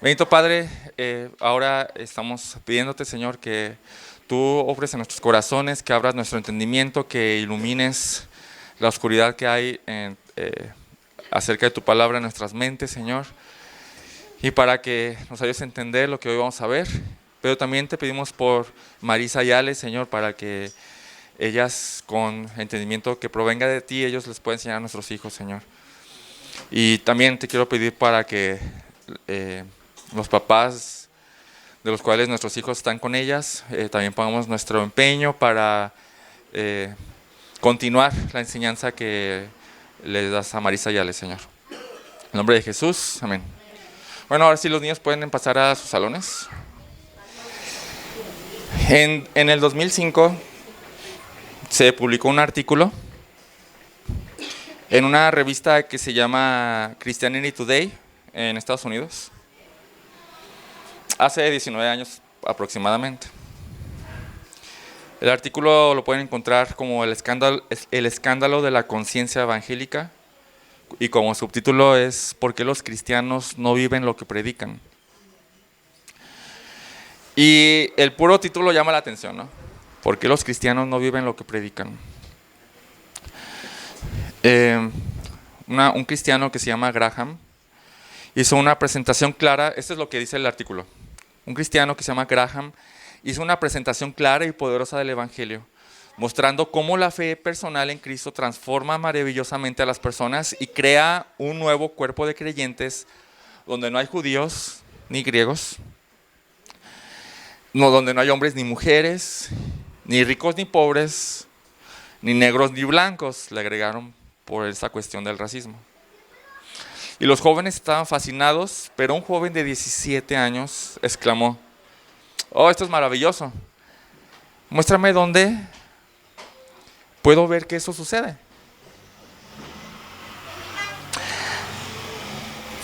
Bendito Padre, ahora estamos pidiéndote, Señor, que tú obres en nuestros corazones, que abras nuestro entendimiento, que ilumines la oscuridad que hay acerca de tu palabra en nuestras mentes, Señor, y para que nos ayudes a entender lo que hoy vamos a ver. Pero también te pedimos por Marisa y Ale, Señor, para que ellas, con entendimiento que provenga de ti, ellos les puedan enseñar a nuestros hijos, Señor. Y también te quiero pedir para que los papás de los cuales nuestros hijos están con ellas, también pongamos nuestro empeño para continuar la enseñanza que les das a Marisa y Ale, Señor. En nombre de Jesús, amén. Bueno, ahora sí los niños pueden pasar a sus salones. En el 2005 se publicó un artículo en una revista que se llama Christianity Today en Estados Unidos, hace 19 años aproximadamente. El artículo lo pueden encontrar como el escándalo de la conciencia evangélica, y como subtítulo es ¿por qué los cristianos no viven lo que predican? Y el puro título llama la atención, ¿no? ¿Por qué los cristianos no viven lo que predican? Un cristiano que se llama Graham hizo una presentación clara. Esto es lo que dice el artículo. Un cristiano que se llama Graham hizo una presentación clara y poderosa del Evangelio, mostrando cómo la fe personal en Cristo transforma maravillosamente a las personas y crea un nuevo cuerpo de creyentes donde no hay judíos ni griegos, donde no hay hombres ni mujeres, ni ricos ni pobres, ni negros ni blancos, le agregaron por esa cuestión del racismo. Y los jóvenes estaban fascinados, pero un joven de 17 años exclamó: «Oh, esto es maravilloso. Muéstrame dónde puedo ver que eso sucede».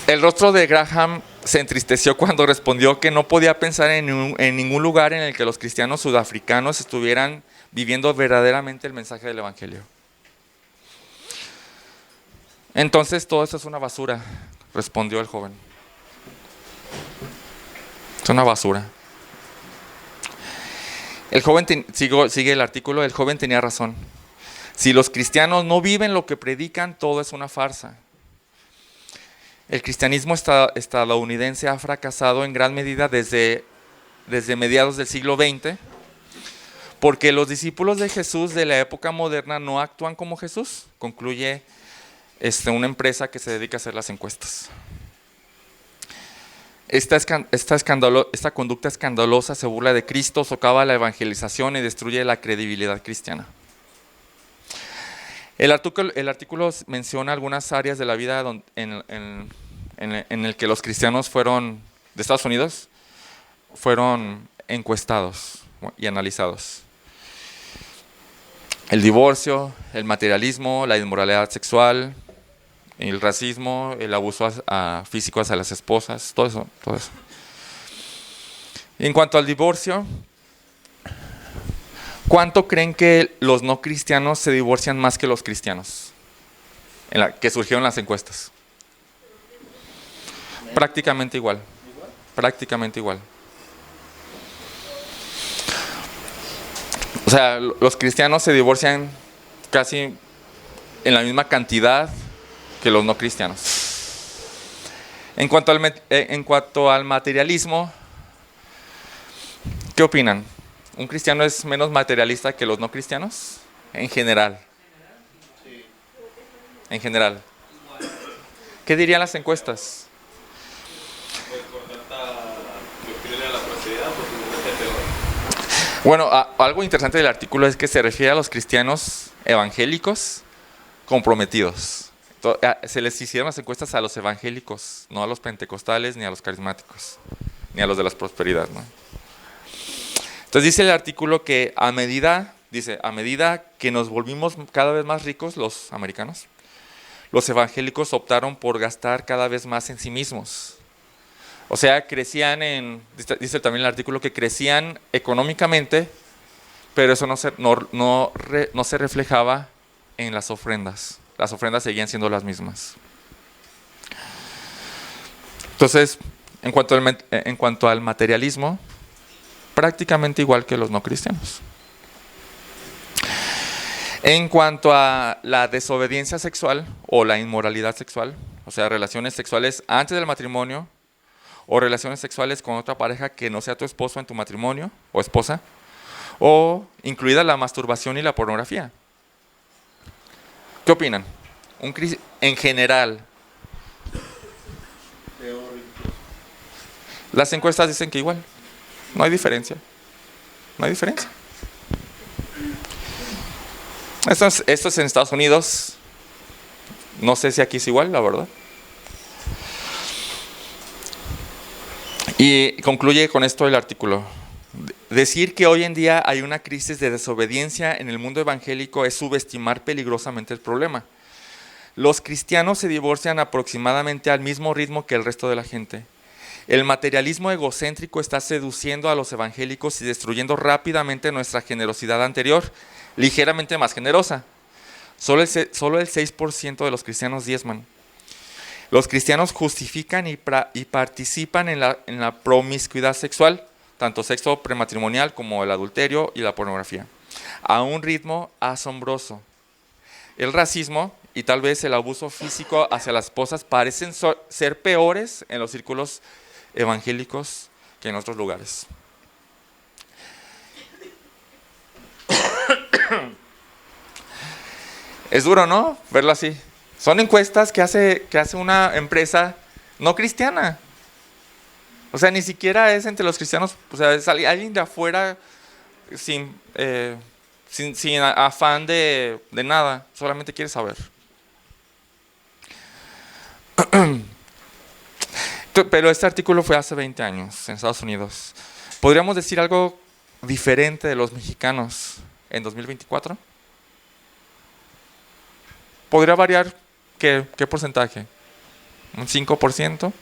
El rostro de Graham se entristeció cuando respondió que no podía pensar en ningún lugar en el que los cristianos sudafricanos estuvieran viviendo verdaderamente el mensaje del Evangelio. «Entonces todo esto es una basura», respondió el joven. «Es una basura». El joven sigue el artículo. El joven tenía razón. Si los cristianos no viven lo que predican, todo es una farsa. El cristianismo estadounidense ha fracasado en gran medida desde mediados del siglo XX, porque los discípulos de Jesús de la época moderna no actúan como Jesús, concluye una empresa que se dedica a hacer las encuestas. Esta conducta escandalosa se burla de Cristo, socava la evangelización y destruye la credibilidad cristiana. El artículo menciona algunas áreas de la vida en el que los cristianos de Estados Unidos fueron encuestados y analizados. El divorcio, el materialismo, la inmoralidad sexual, el racismo, el abuso físico hacia las esposas, todo eso. En cuanto al divorcio, ¿cuánto creen que los no cristianos se divorcian más que los cristianos? Que surgieron las encuestas. Prácticamente igual. Prácticamente igual. O sea, los cristianos se divorcian casi en la misma cantidad que los no cristianos. En cuanto al materialismo, ¿qué opinan? ¿Un cristiano es menos materialista que los no cristianos? En general. En general. ¿Qué dirían las encuestas? Bueno, algo interesante del artículo es que se refiere a los cristianos evangélicos comprometidos. Se les hicieron las encuestas a los evangélicos, no a los pentecostales, ni a los carismáticos, ni a los de la prosperidad, ¿no? Entonces dice el artículo que a medida que nos volvimos cada vez más ricos, los americanos, los evangélicos optaron por gastar cada vez más en sí mismos. O sea, dice también el artículo que crecían económicamente, pero eso no se reflejaba en las ofrendas. Las ofrendas seguían siendo las mismas. Entonces, En cuanto al materialismo, prácticamente igual que los no cristianos. En cuanto a la desobediencia sexual o la inmoralidad sexual, o sea, relaciones sexuales antes del matrimonio o relaciones sexuales con otra pareja que no sea tu esposo en tu matrimonio o esposa, o incluida la masturbación y la pornografía. ¿Qué opinan? En general, las encuestas dicen que igual, no hay diferencia. No hay diferencia. Esto es en Estados Unidos. No sé si aquí es igual, la verdad. Y concluye con esto el artículo. Decir que hoy en día hay una crisis de desobediencia en el mundo evangélico es subestimar peligrosamente el problema. Los cristianos se divorcian aproximadamente al mismo ritmo que el resto de la gente. El materialismo egocéntrico está seduciendo a los evangélicos y destruyendo rápidamente nuestra generosidad anterior, ligeramente más generosa. Solo el 6% de los cristianos diezman. Los cristianos justifican y participan en la promiscuidad sexual, tanto sexo prematrimonial como el adulterio y la pornografía, a un ritmo asombroso. El racismo y tal vez el abuso físico hacia las esposas parecen ser peores en los círculos evangélicos que en otros lugares. Es duro, ¿no? Verlo así. Son encuestas que hace una empresa no cristiana. O sea, ni siquiera es entre los cristianos, o sea, es alguien de afuera sin afán de nada, solamente quiere saber. Pero este artículo fue hace 20 años en Estados Unidos. ¿Podríamos decir algo diferente de los mexicanos en 2024? ¿Podría variar qué porcentaje? ¿Un 5%?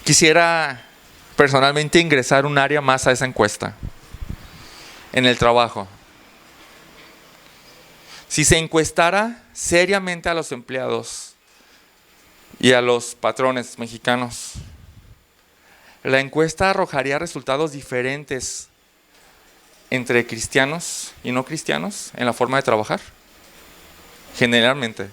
Quisiera personalmente ingresar un área más a esa encuesta. En el trabajo. Si se encuestara seriamente a los empleados y a los patrones mexicanos, la encuesta arrojaría resultados diferentes entre cristianos y no cristianos en la forma de trabajar, generalmente.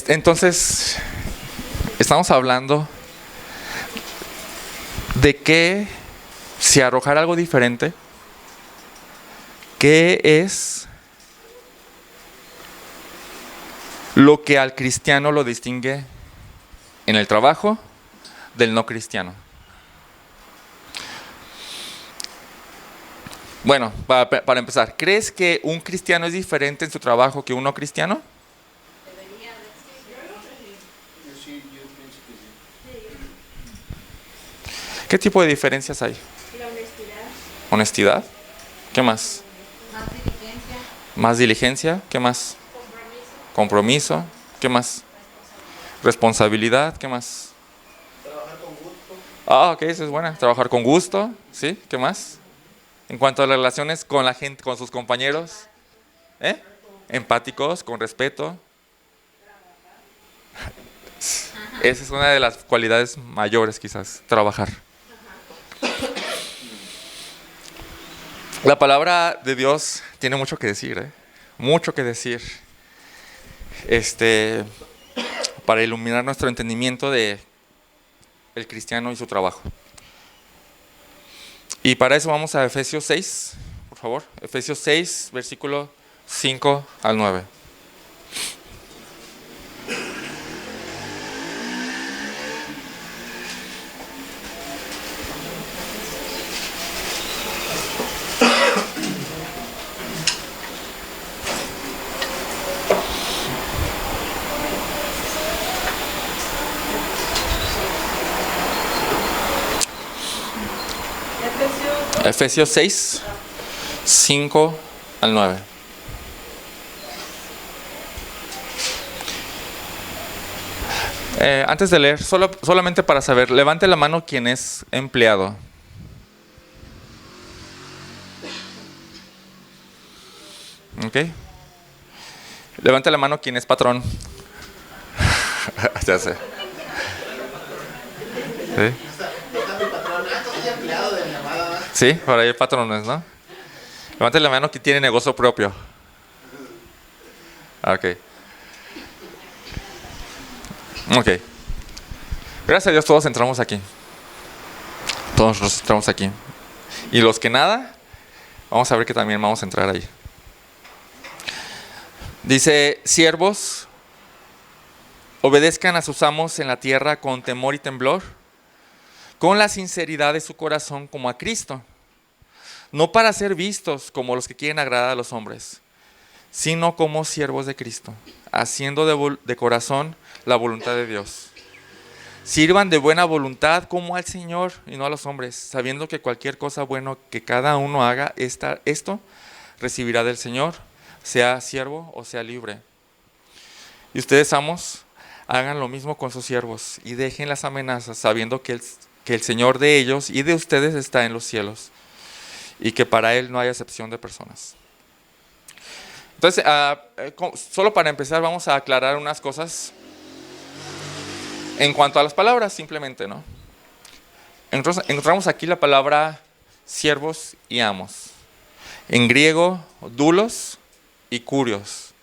Entonces, estamos hablando de que si arrojar algo diferente, ¿qué es lo que al cristiano lo distingue en el trabajo del no cristiano? Bueno, para empezar, ¿crees que un cristiano es diferente en su trabajo que un no cristiano? ¿Qué tipo de diferencias hay? La honestidad. ¿Honestidad? ¿Qué más? Más diligencia. ¿Más diligencia? ¿Qué más? Compromiso. ¿Qué más? Responsabilidad. ¿Qué más? Trabajar con gusto. Ok, eso es buena. Trabajar con gusto. ¿Sí? ¿Qué más? En cuanto a las relaciones con la gente, con sus compañeros. Empáticos, con respeto. Esa es una de las cualidades mayores, quizás, trabajar. La palabra de Dios tiene mucho que decir, mucho que decir, para iluminar nuestro entendimiento de el cristiano y su trabajo. Y para eso vamos a Efesios 6, por favor. Efesios 6, versículo 5 al 9. Efesios 6, 5 al 9. Antes de leer, solamente para saber, levante la mano quien es empleado. ¿Ok? Levante la mano quien es patrón. Ya sé. ¿Sí? Está mi patrón. Soy empleado de mi amada. Sí, por ahí hay patrones, ¿no? Levante la mano quien tiene negocio propio. Ok. Ok. Gracias a Dios todos entramos aquí. Todos nos entramos aquí. Y los que nada, vamos a ver que también vamos a entrar ahí. Dice, siervos, obedezcan a sus amos en la tierra con temor y temblor, con la sinceridad de su corazón como a Cristo, no para ser vistos como los que quieren agradar a los hombres, sino como siervos de Cristo, haciendo de corazón la voluntad de Dios. Sirvan de buena voluntad como al Señor y no a los hombres, sabiendo que cualquier cosa buena que cada uno haga, esto recibirá del Señor, sea siervo o sea libre. Y ustedes, amos, hagan lo mismo con sus siervos y dejen las amenazas, sabiendo que el Señor de ellos y de ustedes está en los cielos y que para Él no hay acepción de personas. Entonces, solo para empezar vamos a aclarar unas cosas en cuanto a las palabras, simplemente, ¿no? Encontramos aquí la palabra siervos y amos. En griego, doulos y kurios.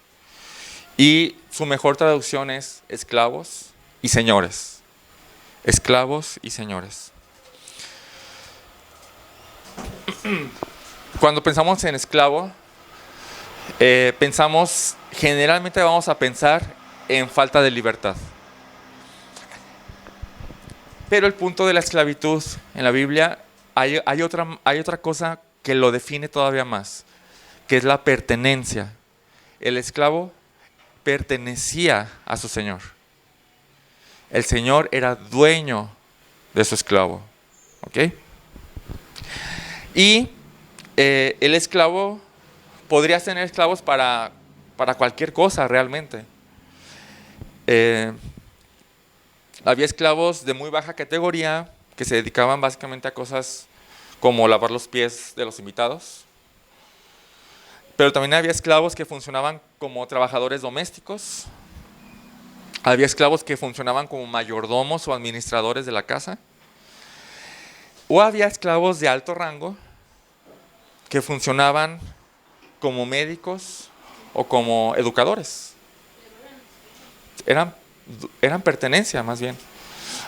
Y su mejor traducción es esclavos y señores. Esclavos y señores. Cuando pensamos en esclavo, generalmente vamos a pensar en falta de libertad. Pero el punto de la esclavitud en la Biblia, hay otra cosa que lo define todavía más, que es la pertenencia. El esclavo pertenecía a su señor. El señor era dueño de su esclavo. ¿Ok? Y el esclavo, podrías tener esclavos para cualquier cosa realmente. Había esclavos de muy baja categoría que se dedicaban básicamente a cosas como lavar los pies de los invitados. Pero también había esclavos que funcionaban como trabajadores domésticos. Había esclavos que funcionaban como mayordomos o administradores de la casa. O había esclavos de alto rango que funcionaban como médicos o como educadores. Eran pertenencia, más bien.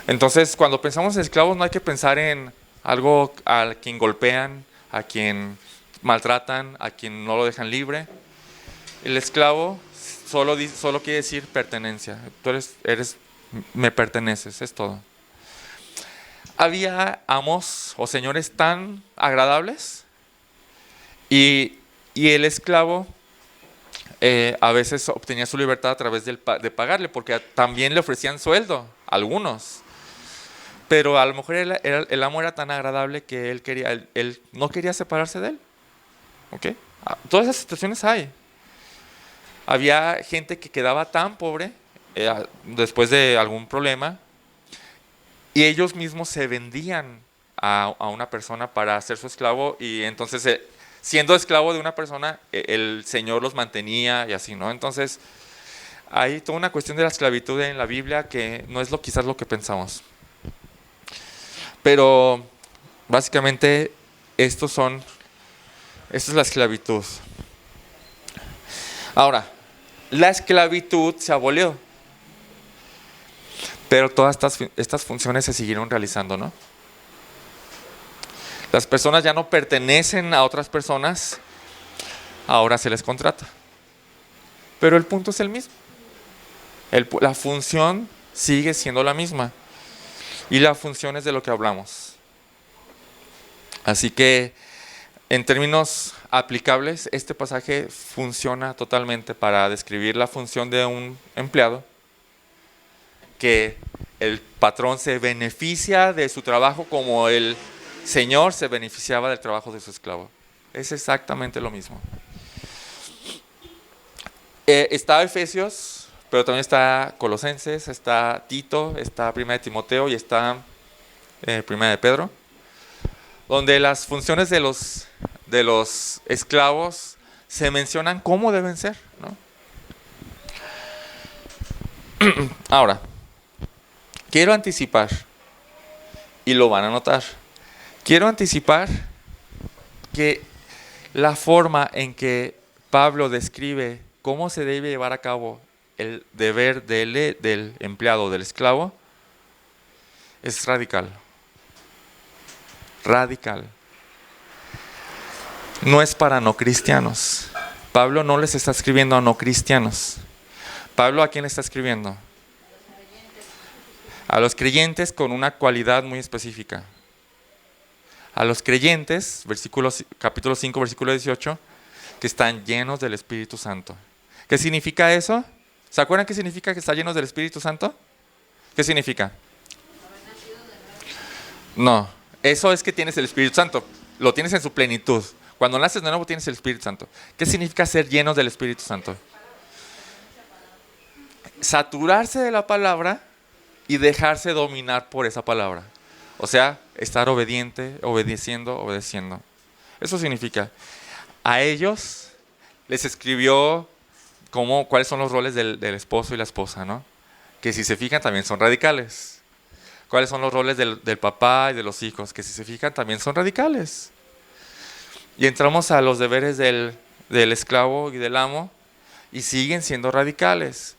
Entonces, cuando pensamos en esclavos, no hay que pensar en algo a quien golpean, a quien maltratan, a quien no lo dejan libre. El esclavo solo quiere decir pertenencia. Tú me perteneces, es todo. Había amos o señores tan agradables y el esclavo a veces obtenía su libertad a través de pagarle, porque también le ofrecían sueldo a algunos. Pero a lo mejor el amo era tan agradable que él no quería separarse de él. ¿Ok? Todas esas situaciones hay. Había gente que quedaba tan pobre después de algún problema y ellos mismos se vendían a una persona para ser su esclavo, y entonces siendo esclavo de una persona, el Señor los mantenía y así, ¿no? Entonces, hay toda una cuestión de la esclavitud en la Biblia que no es quizás lo que pensamos. Pero, básicamente, esto es la esclavitud. Ahora, la esclavitud se abolió, pero todas estas funciones se siguieron realizando, ¿no? Las personas ya no pertenecen a otras personas, ahora se les contrata. Pero el punto es el mismo. La función sigue siendo la misma. Y la función es de lo que hablamos. Así que, en términos aplicables, este pasaje funciona totalmente para describir la función de un empleado, que el patrón se beneficia de su trabajo como el Señor se beneficiaba del trabajo de su esclavo. Es exactamente lo mismo. Está Efesios, pero también está Colosenses, está Tito, está Primera de Timoteo y está Primera de Pedro, donde las funciones de los esclavos se mencionan cómo deben ser, ¿no? Ahora, quiero anticipar, y lo van a notar, quiero anticipar que la forma en que Pablo describe cómo se debe llevar a cabo el deber del empleado, del esclavo, es radical. Radical. No es para no cristianos. Pablo no les está escribiendo a no cristianos. Pablo, ¿a quién le está escribiendo? A los creyentes con una cualidad muy específica. A los creyentes, capítulo 5, versículo 18, que están llenos del Espíritu Santo. ¿Qué significa eso? ¿Se acuerdan qué significa que está llenos del Espíritu Santo? ¿Qué significa? No, eso es que tienes el Espíritu Santo. Lo tienes en su plenitud. Cuando naces de nuevo tienes el Espíritu Santo. ¿Qué significa ser llenos del Espíritu Santo? Saturarse de la palabra y dejarse dominar por esa palabra. O sea, estar obediente, obedeciendo. Eso significa. A ellos les escribió cuáles son los roles del esposo y la esposa, ¿no? Que si se fijan también son radicales. ¿Cuáles son los roles del papá y de los hijos? Que si se fijan también son radicales. Y entramos a los deberes del esclavo y del amo y siguen siendo radicales.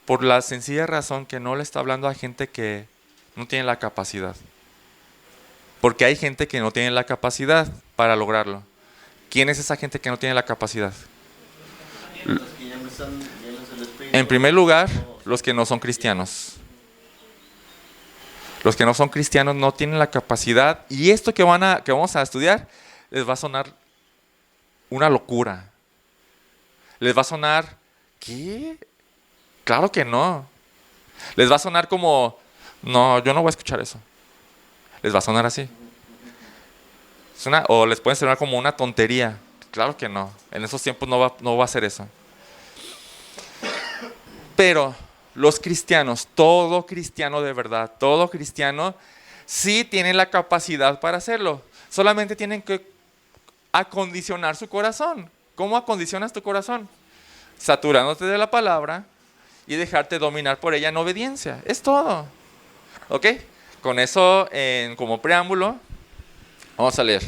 Por la sencilla razón que no le está hablando a gente que no tiene la capacidad. Porque hay gente que no tiene la capacidad para lograrlo. ¿Quién es esa gente que no tiene la capacidad? En primer lugar, los que no son cristianos. Los que no son cristianos no tienen la capacidad. Y esto que vamos a estudiar les va a sonar una locura. Les va a sonar, ¿qué? Claro que no. Les va a sonar como, no, yo no voy a escuchar eso. Les va a sonar así. O les puede sonar como una tontería. Claro que no. En esos tiempos no va a ser eso. Pero los cristianos, todo cristiano de verdad, todo cristiano, sí tienen la capacidad para hacerlo. Solamente tienen que acondicionar su corazón. ¿Cómo acondicionas tu corazón? Saturándote de la palabra y dejarte dominar por ella en obediencia. Es todo. ¿Ok? Con eso como preámbulo, vamos a leer.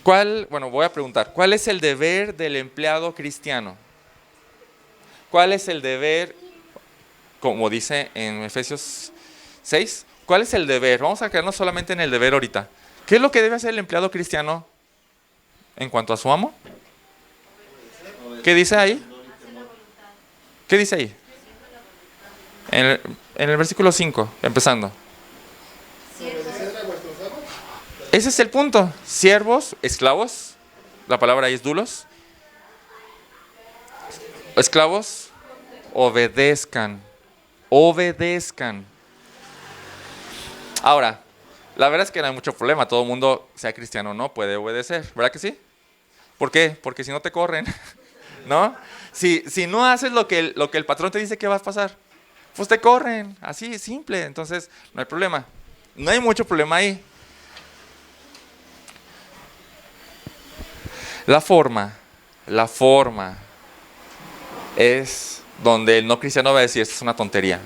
Voy a preguntar, ¿cuál es el deber del empleado cristiano? ¿Cuál es el deber, como dice en Efesios 6? ¿Cuál es el deber? Vamos a quedarnos solamente en el deber ahorita. ¿Qué es lo que debe hacer el empleado cristiano en cuanto a su amo? ¿Qué dice ahí? ¿Qué dice ahí? En el versículo 5, empezando. Ese es el punto. Siervos, esclavos. La palabra ahí es dulos. Esclavos, obedezcan. Obedezcan. Ahora, la verdad es que no hay mucho problema. Todo el mundo, sea cristiano o no, puede obedecer. ¿Verdad que sí? ¿Por qué? Porque si no te corren. ¿No? Si no haces lo que el patrón te dice que va a pasar, pues te corren. Así, simple. Entonces, no hay problema. No hay mucho problema ahí. La forma es donde el no cristiano va a decir, esto es una tontería.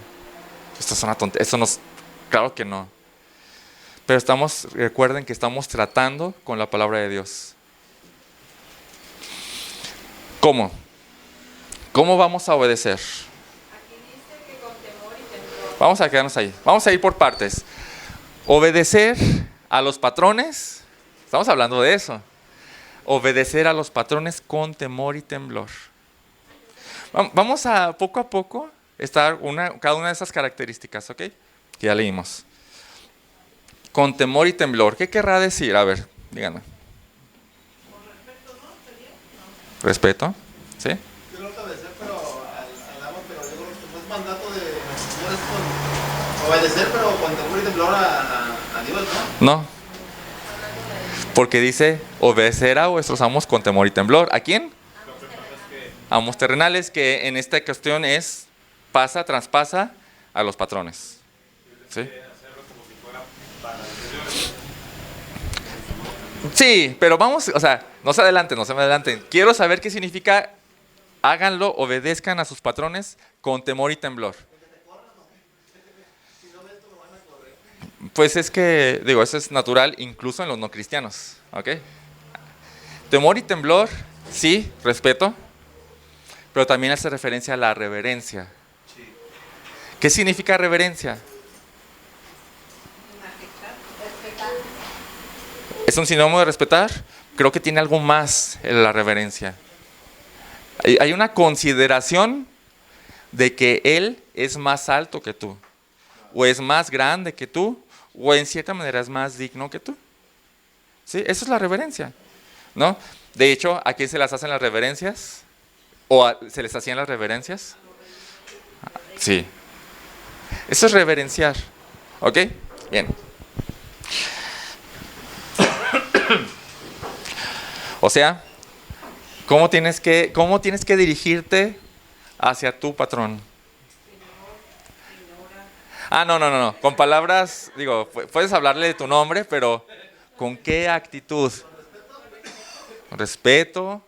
Esto es una tontería. Esto no es, claro que no. Pero recuerden que estamos tratando con la palabra de Dios. ¿Cómo? ¿Cómo vamos a obedecer? Aquí dice que con temor y temblor. Vamos a quedarnos ahí. Vamos a ir por partes. Obedecer a los patrones. Estamos hablando de eso. Obedecer a los patrones con temor y temblor. Vamos a poco estar cada una de esas características, ¿ok? Que ya leímos. Con temor y temblor. ¿Qué querrá decir? A ver, díganme. Respeto, ¿sí? Yo no obedecer, pero al amo, pero digo, no es mandato de no es con obedecer, pero con temor y temblor a Dios, ¿no? No. Porque dice, obedecer a vuestros amos con temor y temblor. ¿A quién? Amos terrenales, que en esta cuestión traspasa a los patrones. ¿Sí? Sí, pero vamos, o sea, no se adelanten, no se me adelanten. Quiero saber qué significa háganlo, obedezcan a sus patrones con temor y temblor. Pues es que, digo, eso es natural incluso en los no cristianos, ¿ok? Temor y temblor, sí, respeto, pero también hace referencia a la reverencia. ¿Qué significa reverencia? ¿Es un sinónimo de respetar? Creo que tiene algo más en la reverencia. Hay una consideración de que Él es más alto que tú, o es más grande que tú, o en cierta manera es más digno que tú. ¿Sí? Eso es la reverencia, ¿no? De hecho, ¿a quién se las hacen las reverencias? ¿Se les hacían las reverencias? Sí. Eso es reverenciar. ¿Ok? Bien. O sea, ¿cómo tienes que dirigirte hacia tu patrón? No. Con palabras, digo, puedes hablarle de tu nombre, pero ¿con qué actitud? Respeto.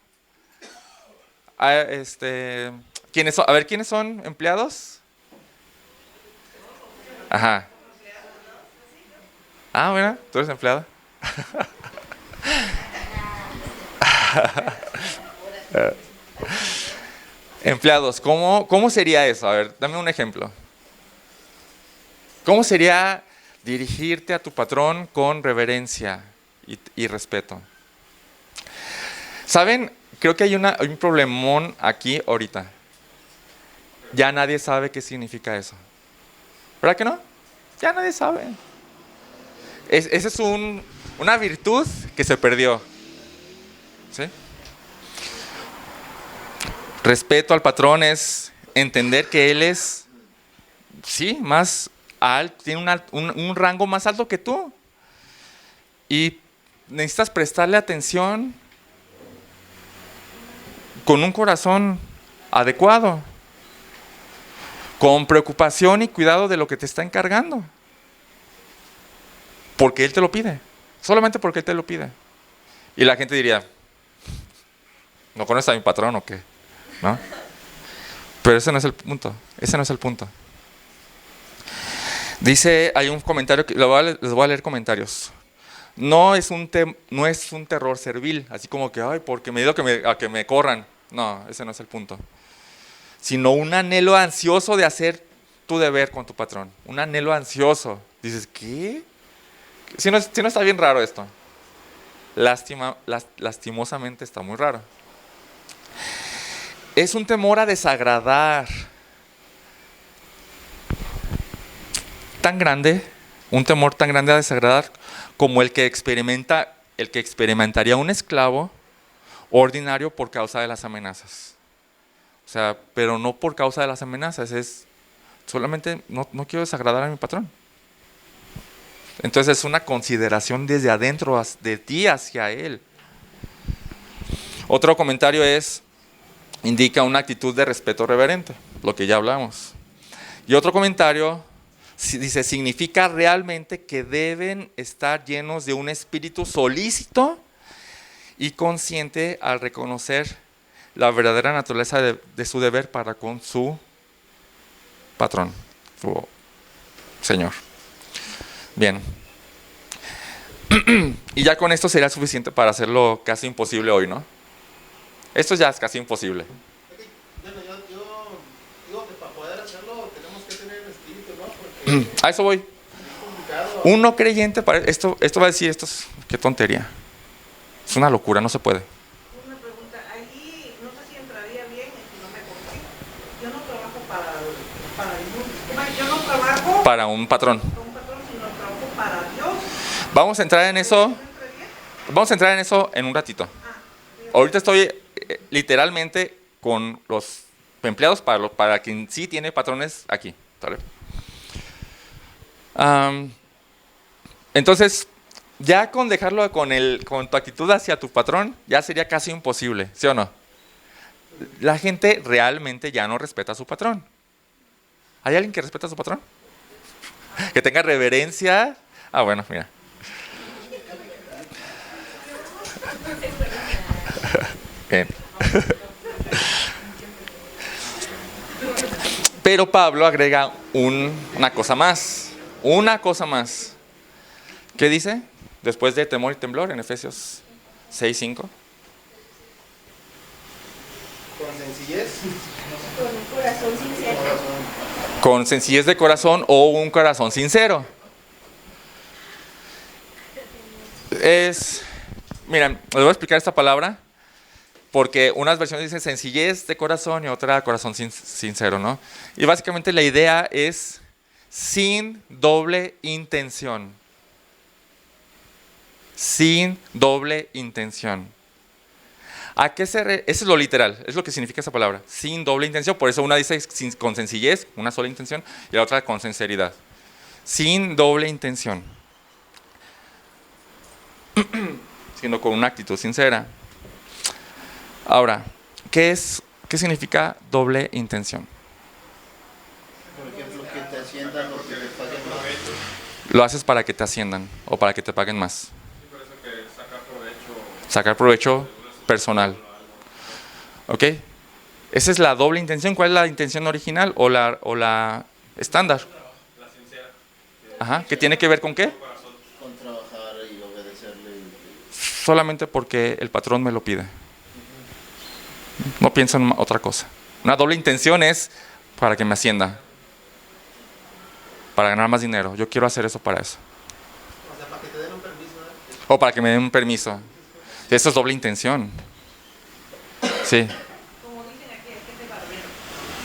¿Quiénes son empleados? Ajá. Mira, tú eres empleado. Empleados, ¿cómo sería eso? A ver, dame un ejemplo. ¿Cómo sería dirigirte a tu patrón con reverencia y respeto? ¿Saben? Creo que hay un problemón aquí ahorita. Ya nadie sabe qué significa eso. ¿Verdad que no? Ya nadie sabe. Esa es una virtud que se perdió. ¿Sí? Respeto al patrón es entender que él es, sí, más alto, tiene un rango más alto que tú. Y necesitas prestarle atención con un corazón adecuado, con preocupación y cuidado de lo que te está encargando. Porque Él te lo pide, solamente porque Él te lo pide. Y la gente diría, ¿no conoces a mi patrón o qué? ¿No? Pero ese no es el punto, Dice, hay un comentario, les voy a leer comentarios. No es un terror servil, así como que, porque me digo a que me corran. No, ese no es el punto. Sino un anhelo ansioso de hacer tu deber con tu patrón. Un anhelo ansioso. Dices, ¿qué? Si no está bien raro esto. Lastimosamente está muy raro. Es un temor a desagradar. Un temor tan grande a desagradar como el que experimentaría un esclavo ordinario por causa de las amenazas. O sea, pero no por causa de las amenazas, es solamente no quiero desagradar a mi patrón. Entonces es una consideración desde adentro de ti hacia él. Otro comentario indica una actitud de respeto reverente, lo que ya hablamos. Y otro comentario dice, significa realmente que deben estar llenos de un espíritu solícito y consciente al reconocer la verdadera naturaleza de su deber para con su patrón, su Señor. Bien. Y ya con esto sería suficiente para hacerlo casi imposible hoy, ¿no? Esto ya es casi imposible. Bueno, yo digo que para poder hacerlo tenemos que tener el espíritu, ¿no? Porque A eso voy. es complicado. Un no creyente, esto va a decir, qué tontería. Es una locura, no se puede. Una pregunta, allí no sé si entraría bien si no me corté. Yo no trabajo para el mundo. Yo no trabajo Para un patrón. para un patrón, sino trabajo para Dios. Vamos a entrar en eso. ¿No entra bien? Vamos a entrar en eso en un ratito. Ahorita estoy literalmente con los empleados para quien sí tiene patrones aquí. ¿Vale? Entonces, ya con dejarlo con tu actitud hacia tu patrón, ya sería casi imposible, ¿sí o no? La gente realmente ya no respeta a su patrón. ¿Hay alguien que respeta a su patrón? Que tenga reverencia. Bueno, mira. Bien. Pero Pablo agrega una cosa más. Una cosa más. ¿Qué dice? Después de temor y temblor en Efesios 6:5. Con sencillez. Con un corazón sincero. Con sencillez de corazón o un corazón sincero. Miren, les voy a explicar esta palabra porque unas versiones dicen sencillez de corazón y otra corazón sincero, ¿no? Y básicamente la idea es sin doble intención. Sin doble intención. Eso es lo literal, es lo que significa esa palabra, sin doble intención. Por eso una dice con sencillez, una sola intención, y la otra con sinceridad. Sin doble intención. Sino con una actitud sincera. Ahora, ¿qué significa doble intención? Por ejemplo, que te asciendan o que te paguen más. Lo haces para que te asciendan o para que te paguen más. Sacar provecho personal. ¿Ok? Esa es la doble intención. ¿Cuál es la intención original o la estándar? La sincera. Ajá. ¿Qué tiene que ver con qué? Con trabajar y obedecerle. Solamente porque el patrón me lo pide. No pienso en otra cosa. Una doble intención es para que me ascienda. Para ganar más dinero. Yo quiero hacer eso para eso. O sea, para que te den un permiso, ¿eh? O para que me den un permiso. Eso es doble intención. Sí. Como dicen aquí, es que es barbero.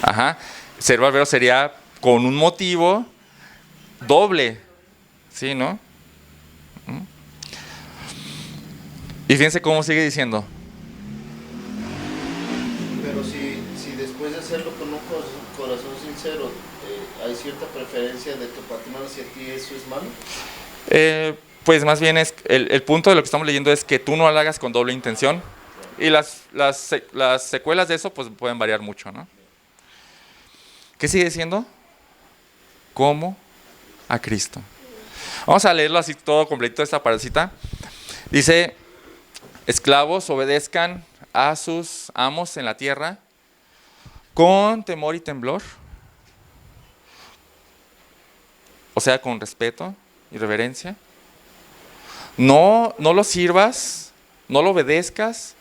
Ajá. Ser barbero sería con un motivo doble. ¿Sí, no? Y fíjense cómo sigue diciendo. Pero si después de hacerlo con un corazón sincero, hay cierta preferencia de tu patrón hacia ti, ¿eso es malo? Pues más bien es el punto de lo que estamos leyendo es que tú no lo hagas con doble intención. Y las secuelas de eso pues pueden variar mucho, ¿no? ¿Qué sigue diciendo? Como a Cristo. Vamos a leerlo así todo completito, esta partecita. Dice, esclavos, obedezcan a sus amos en la tierra con temor y temblor. O sea, con respeto y reverencia. No lo sirvas, no lo obedezcas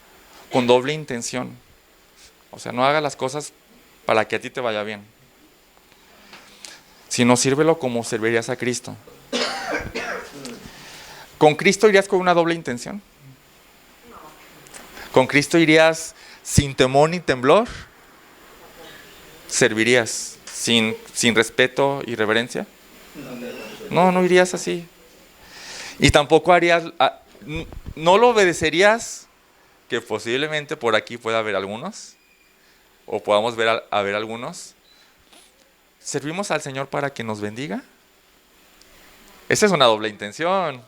con doble intención. O sea, no hagas las cosas para que a ti te vaya bien, sino sírvelo como servirías a Cristo. ¿Con Cristo irías con una doble intención? ¿Con Cristo irías sin temor ni temblor? ¿Servirías sin respeto y reverencia? No irías así. Y tampoco no lo obedecerías, que posiblemente por aquí pueda haber algunos, o podamos ver algunos. ¿Servimos al Señor para que nos bendiga? Esa es una doble intención.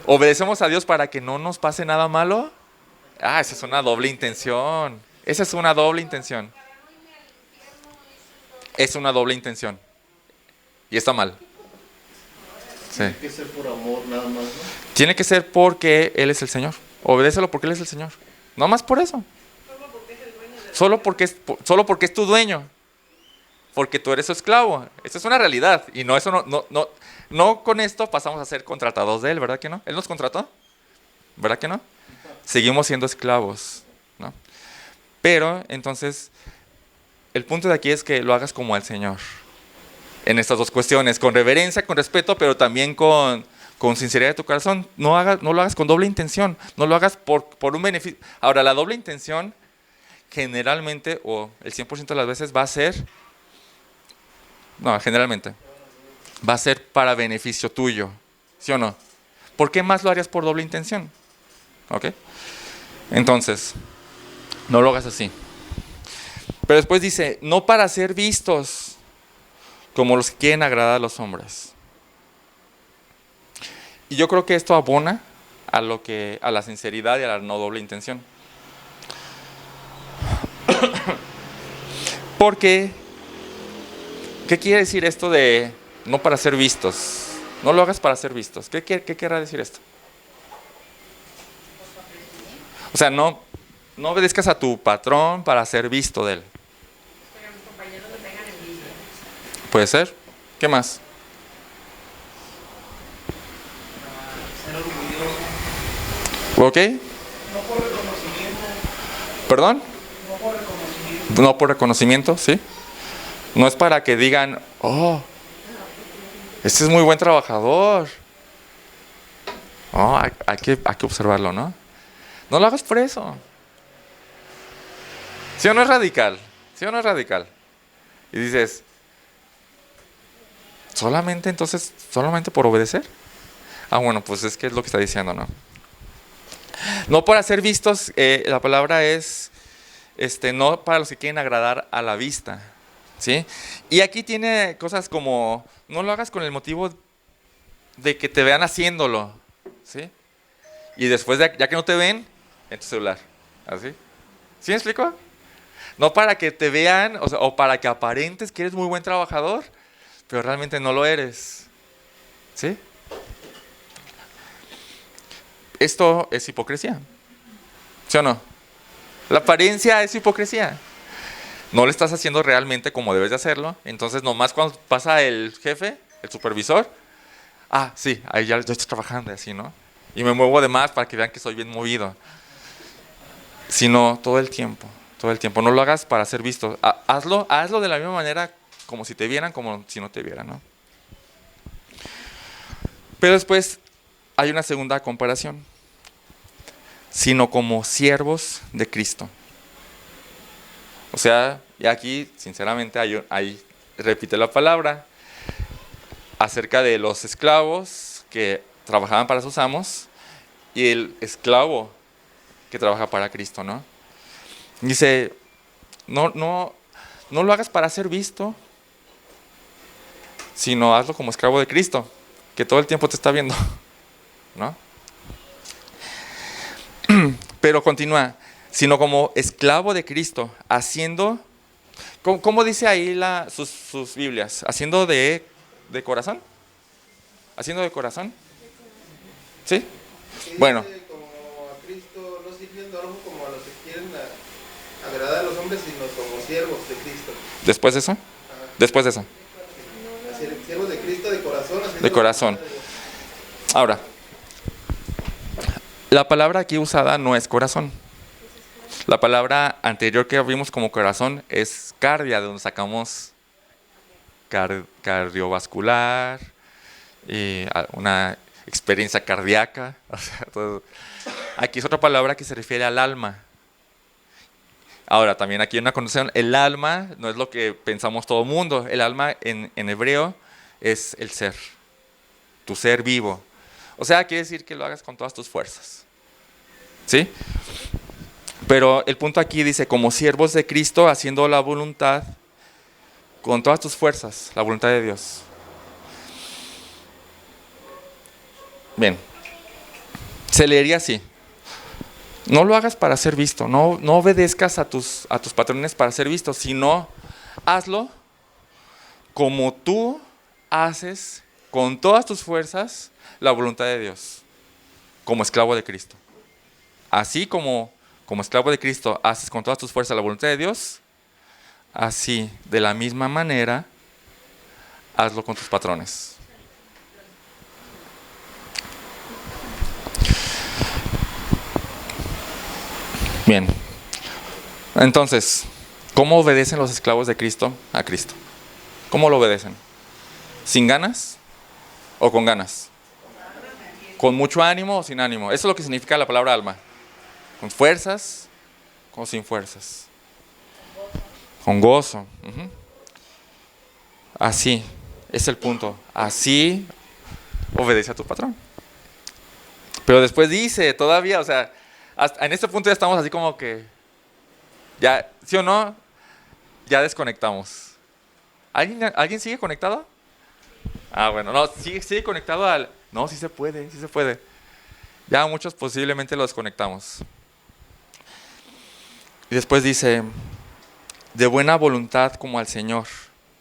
¿Obedecemos a Dios para que no nos pase nada malo? Esa es una doble intención. Esa es una doble intención. Es una doble intención. Y está mal. Sí. Tiene que ser por amor nada más, ¿no? Tiene que ser porque Él es el Señor. Obedécelo porque Él es el Señor. No más por eso. Solo porque es tu dueño. Porque tú eres su esclavo. Esa es una realidad. Y no con esto pasamos a ser contratados de Él, ¿verdad que no? Él nos contrató, ¿verdad que no? Seguimos siendo esclavos, ¿no? Pero entonces el punto de aquí es que lo hagas como al Señor. En estas dos cuestiones, con reverencia, con respeto, pero también con sinceridad de tu corazón. No lo hagas con doble intención, no lo hagas por un beneficio. Ahora, la doble intención generalmente, o el 100% de las veces, generalmente, va a ser para beneficio tuyo, ¿sí o no? ¿Por qué más lo harías por doble intención? ¿Ok? Entonces, no lo hagas así. Pero después dice, no para ser vistos como los que quieren agradar a los hombres. Y yo creo que esto abona a la sinceridad y a la no doble intención. Porque, ¿qué quiere decir esto de no para ser vistos? No lo hagas para ser vistos. ¿Qué querrá decir esto? O sea, no obedezcas a tu patrón para ser visto de él. Que mis compañeros me tengan envidia. ¿Puede ser? ¿Qué más? Ser orgulloso. ¿Ok? No por reconocimiento. ¿Perdón? No por reconocimiento. No por reconocimiento, ¿sí? No es para que digan, oh, este es muy buen trabajador. Oh, hay que observarlo, ¿no? No lo hagas por eso. ¿Sí o no es radical? ¿Sí o no es radical? Y dices, solamente por obedecer. Ah, bueno, pues es que es lo que está diciendo, ¿no? No para ser vistos, la palabra es, no para los que quieren agradar a la vista, ¿sí? Y aquí tiene cosas como, no lo hagas con el motivo de que te vean haciéndolo, ¿sí? Y después, ya que no te ven, en tu celular, ¿así? ¿Sí me explico? No para que te vean, o para que aparentes que eres muy buen trabajador, pero realmente no lo eres, ¿sí? Esto es hipocresía, ¿sí o no? La apariencia es hipocresía. No lo estás haciendo realmente como debes de hacerlo. Entonces nomás cuando pasa el jefe, el supervisor, sí, ahí ya estoy trabajando así, ¿no? Y me muevo de más para que vean que soy bien movido. Sino todo el tiempo. No lo hagas para ser visto. Hazlo de la misma manera como si te vieran, como si no te vieran, ¿no? Pero después hay una segunda comparación. Sino como siervos de Cristo. O sea, y aquí, sinceramente, ahí repite la palabra acerca de los esclavos que trabajaban para sus amos y el esclavo que trabaja para Cristo, ¿no? Dice, no lo hagas para ser visto, sino hazlo como esclavo de Cristo, que todo el tiempo te está viendo, ¿no? Pero continúa, sino como esclavo de Cristo, haciendo, ¿cómo dice ahí sus Biblias? ¿Haciendo de corazón? ¿Haciendo de corazón? ¿Sí? Bueno. Como a Cristo, no sirviendo a como a los que quieren agradar a los hombres, sino como siervos de Cristo. ¿Después de eso? Después de eso. Siervos de Cristo de corazón. De corazón. Ahora, la palabra aquí usada no es corazón. La palabra anterior que vimos como corazón es cardia, de donde sacamos cardiovascular, y una experiencia cardíaca. O sea, aquí es otra palabra que se refiere al alma. Ahora, también aquí hay una condición. El alma no es lo que pensamos todo el mundo. El alma en hebreo es el ser, tu ser vivo. O sea, quiere decir que lo hagas con todas tus fuerzas. ¿Sí? Pero el punto aquí dice, como siervos de Cristo, haciendo la voluntad con todas tus fuerzas, la voluntad de Dios. Bien, se leería así. No lo hagas para ser visto, no obedezcas a tus patrones para ser visto, sino hazlo como tú haces con todas tus fuerzas la voluntad de Dios, como esclavo de Cristo. Así como esclavo de Cristo haces con todas tus fuerzas la voluntad de Dios, así, de la misma manera, hazlo con tus patrones. Bien. Entonces, ¿cómo obedecen los esclavos de Cristo a Cristo? ¿Cómo lo obedecen? ¿Sin ganas o con ganas? ¿Con mucho ánimo o sin ánimo? Eso es lo que significa la palabra alma. ¿Con fuerzas o sin fuerzas? Con gozo. Así, es el punto. Así obedece a tu patrón. Pero después dice, todavía, o sea, hasta en este punto ya estamos así como que, ya, ¿sí o no? Ya desconectamos. ¿Alguien sigue conectado? Bueno, no, sigue conectado al... No, sí se puede. Ya muchos posiblemente lo desconectamos. Y después dice, de buena voluntad como al Señor.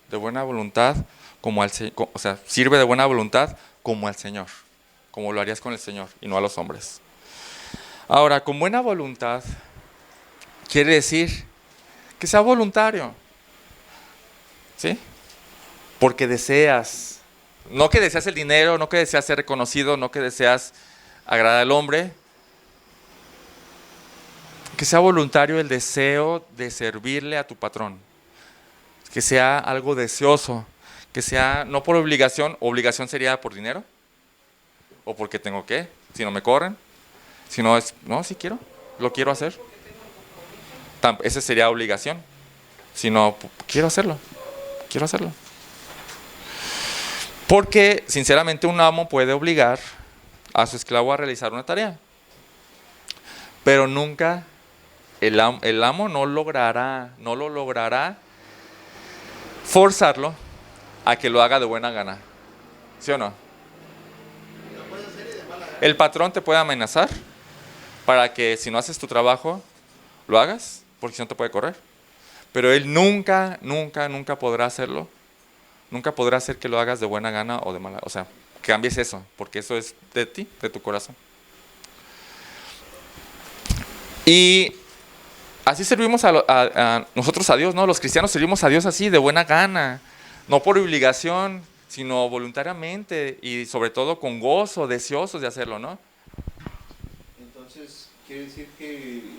De buena voluntad como al Señor. O sea, sirve de buena voluntad como al Señor. Como lo harías con el Señor y no a los hombres. Ahora, con buena voluntad quiere decir que sea voluntario. ¿Sí? Porque deseas, no que deseas el dinero, no que deseas ser reconocido, no que deseas agradar al hombre. Que sea voluntario el deseo de servirle a tu patrón. Que sea algo deseoso. Que sea no por obligación. Obligación sería por dinero. O porque tengo que. Si no me corren. Si no es, no, si quiero. Lo quiero hacer. Esa sería obligación. Si no, quiero hacerlo. Quiero hacerlo. Porque, sinceramente, un amo puede obligar a su esclavo a realizar una tarea. Pero nunca el amo no lo logrará forzarlo a que lo haga de buena gana. ¿Sí o no? El patrón te puede amenazar para que si no haces tu trabajo, lo hagas, porque si no te puede correr. Pero él nunca podrá hacerlo. Nunca podrá hacer que lo hagas de buena gana o de mala. O sea, cambies eso, porque eso es de ti, de tu corazón. Y así servimos a nosotros a Dios, ¿no? Los cristianos servimos a Dios así, de buena gana. No por obligación, sino voluntariamente y sobre todo con gozo, deseosos de hacerlo, ¿no? Entonces, quiere decir que,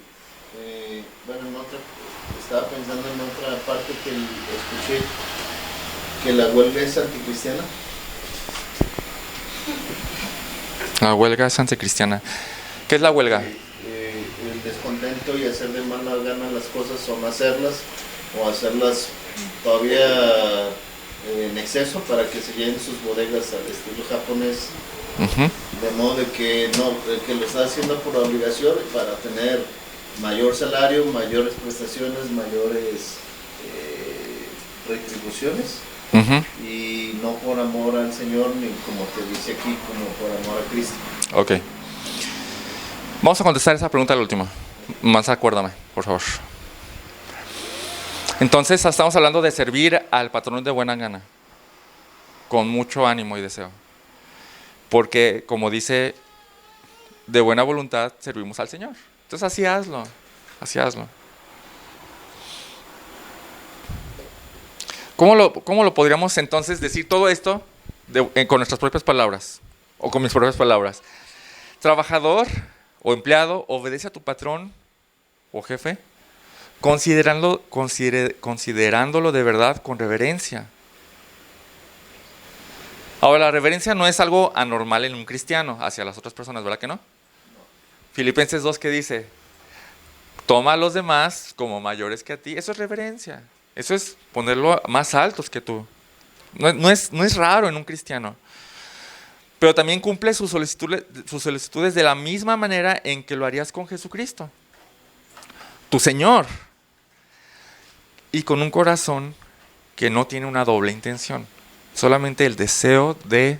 estaba pensando en otra parte que escuché, que la huelga es anticristiana. La huelga es anticristiana. ¿Qué es la huelga? El descontento y hacer de mala gana las cosas o no hacerlas, o hacerlas todavía en exceso para que se llenen sus bodegas al estilo japonés. De modo de que lo está haciendo por obligación para tener mayor salario, mayores prestaciones, mayores retribuciones, y no por amor al Señor, ni como te dice aquí, como por amor a Cristo. Ok. Vamos a contestar esa pregunta la última. Más acuérdame, por favor. Entonces, estamos hablando de servir al patrón de buena gana, con mucho ánimo y deseo. Porque, como dice, de buena voluntad servimos al Señor. Entonces, así hazlo. Así hazlo. ¿Cómo lo podríamos entonces decir todo esto con nuestras propias palabras? O con mis propias palabras. Trabajador o empleado, obedece a tu patrón o jefe, considerándolo de verdad con reverencia. Ahora, la reverencia no es algo anormal en un cristiano hacia las otras personas, ¿verdad que no? Filipenses 2, ¿qué dice? Toma a los demás como mayores que a ti. Eso es reverencia. Eso es ponerlo más altos que tú. No es raro en un cristiano. Pero también cumple sus solicitudes de la misma manera en que lo harías con Jesucristo, tu Señor. Y con un corazón que no tiene una doble intención. Solamente el deseo de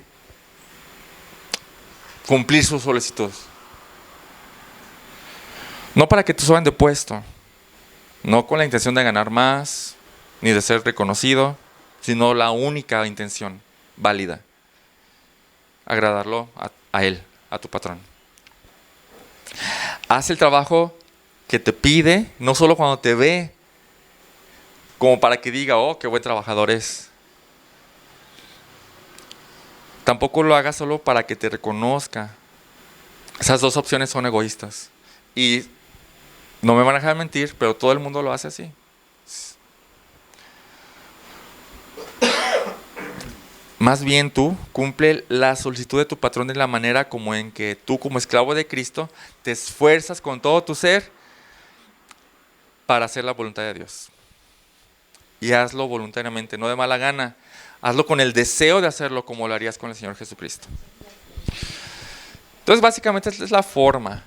cumplir sus solicitudes. No para que te suban de puesto, no con la intención de ganar más, ni de ser reconocido, sino la única intención válida: agradarlo a él, a tu patrón. Haz el trabajo que te pide, no solo cuando te ve, como para que diga, oh, qué buen trabajador es. Tampoco lo hagas solo para que te reconozca. Esas dos opciones son egoístas. Y no me van a dejar mentir, pero todo el mundo lo hace así. Más bien tú cumple la solicitud de tu patrón de la manera como en que tú, como esclavo de Cristo, te esfuerzas con todo tu ser para hacer la voluntad de Dios. Y hazlo voluntariamente, no de mala gana. Hazlo con el deseo de hacerlo como lo harías con el Señor Jesucristo. Entonces, básicamente, esta es la forma.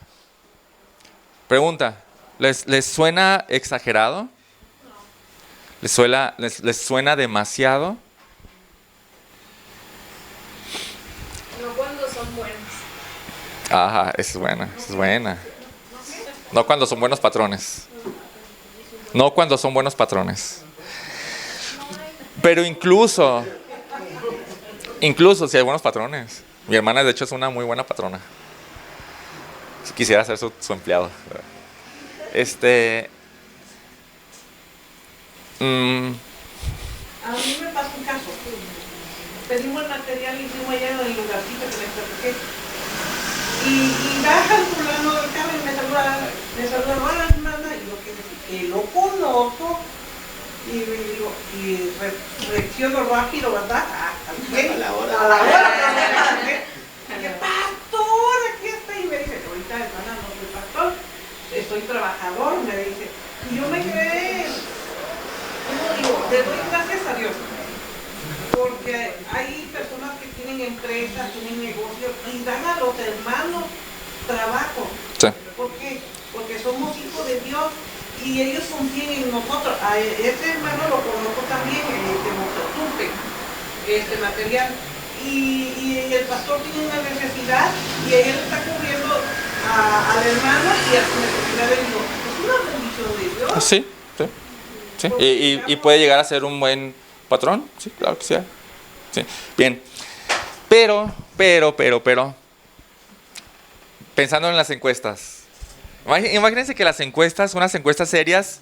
Pregunta, ¿les suena exagerado? ¿Les suena demasiado? No cuando son buenos. Ajá, esa es buena, esa es buena. No cuando son buenos patrones. No cuando son buenos patrones. Pero incluso si hay buenos patrones. Mi hermana, de hecho, es una muy buena patrona. Quisiera ser su empleado. mm, A mí me pasó un caso. Pedimos el material y fuimos allá en el lugarcito que les platiqué. Y baja el fulano del carro y me saluda, hola hermana, y yo que lo conozco, y me digo, y reacciono rápido, ¿verdad? También, a la hora, que pastor, aquí está, y me dice, ahorita hermana no soy pastor, soy trabajador, me dice, y yo me quedé, como digo, le doy gracias a Dios. Porque hay personas que tienen empresas, tienen negocios y dan a los hermanos trabajo. sí. ¿Por qué? Porque somos hijos de Dios y ellos confían en nosotros. A este hermano lo conozco también, este material. Y el pastor tiene una necesidad y él está cubriendo al hermano y a su necesidad de Dios. Es una bendición de Dios. Sí, sí, sí. Y puede llegar a ser un buen patrón, sí, claro que sí. Sí. Bien, pero, pensando en las encuestas, imagínense que las encuestas, unas encuestas serias,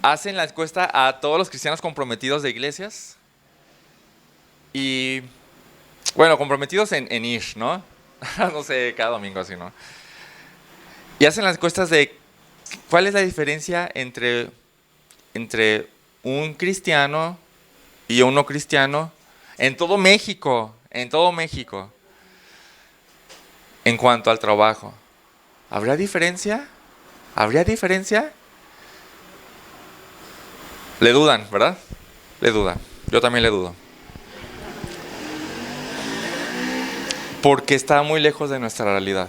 hacen la encuesta a todos los cristianos comprometidos de iglesias y, bueno, comprometidos en ir, ¿no? No sé, cada domingo así, ¿no? Y hacen las encuestas de cuál es la diferencia entre un cristiano y un no cristiano en todo México, en cuanto al trabajo. ¿Habría diferencia? ¿Habría diferencia? Le dudan, ¿verdad? Le dudan. Yo también le dudo. Porque está muy lejos de nuestra realidad,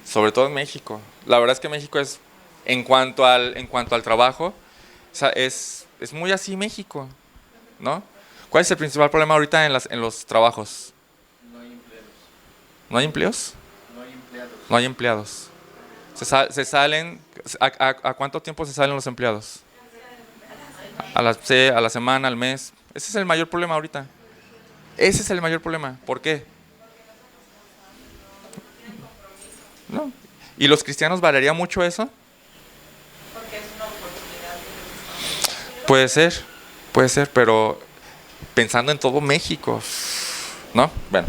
sobre todo en México. La verdad es que México es, en cuanto al trabajo, o sea, es muy así México, ¿no? ¿Cuál es el principal problema ahorita en los trabajos? No hay empleos. ¿No hay empleos? No hay empleados. No hay empleados. Se salen, ¿a cuánto tiempo se salen los empleados? A la semana, al mes. Ese es el mayor problema ahorita. Ese es el mayor problema. ¿Por qué? ¿No? ¿Y los cristianos valería mucho eso? Porque es una oportunidad. Puede ser, pero pensando en todo México, ¿no? Bueno.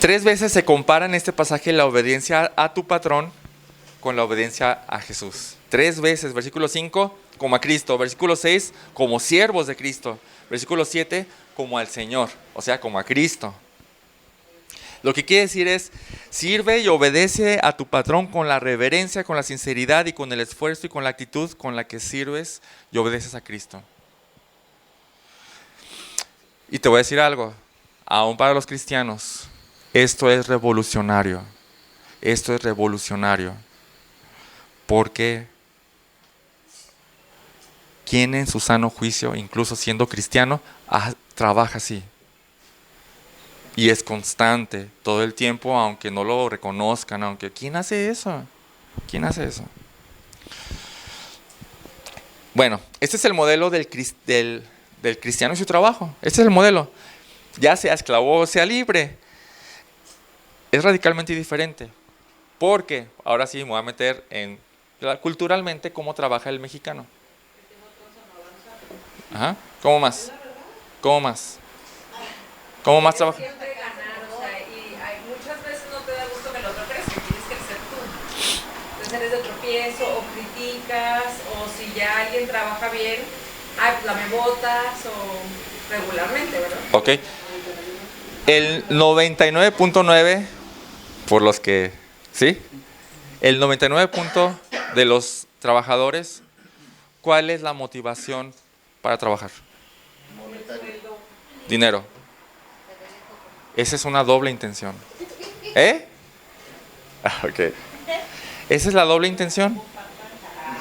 3 veces se compara en este pasaje la obediencia a tu patrón con la obediencia a Jesús. 3 veces, versículo 5, como a Cristo, versículo 6, como siervos de Cristo, versículo 7, como al Señor, o sea, como a Cristo. Lo que quiere decir es, sirve y obedece a tu patrón con la reverencia, con la sinceridad y con el esfuerzo y con la actitud con la que sirves y obedeces a Cristo. Y te voy a decir algo, aún para los cristianos, esto es revolucionario. Esto es revolucionario. Porque ¿quién en su sano juicio, incluso siendo cristiano, trabaja así? Y es constante todo el tiempo, aunque no lo reconozcan, aunque ¿quién hace eso? ¿Quién hace eso? Bueno, este es el modelo del cristiano y su trabajo. Este es el modelo. Ya sea esclavo o sea libre. Es radicalmente diferente. Porque, ahora sí me voy a meter en culturalmente cómo trabaja el mexicano. Ajá. ¿Cómo más? ¿Cómo más? ¿Cómo más trabaja? Siempre ganar, o sea, y muchas veces no te da gusto que el otro crezca, quieres crecer tú. Entonces eres de tropiezo, o criticas, o si ya alguien trabaja bien, pues la me botas, o regularmente, ¿verdad? Ok. El 99.9, por los que, ¿sí? El 99% de los trabajadores, ¿cuál es la motivación para trabajar? Dinero. Esa es una doble intención. Ok. Esa es la doble intención.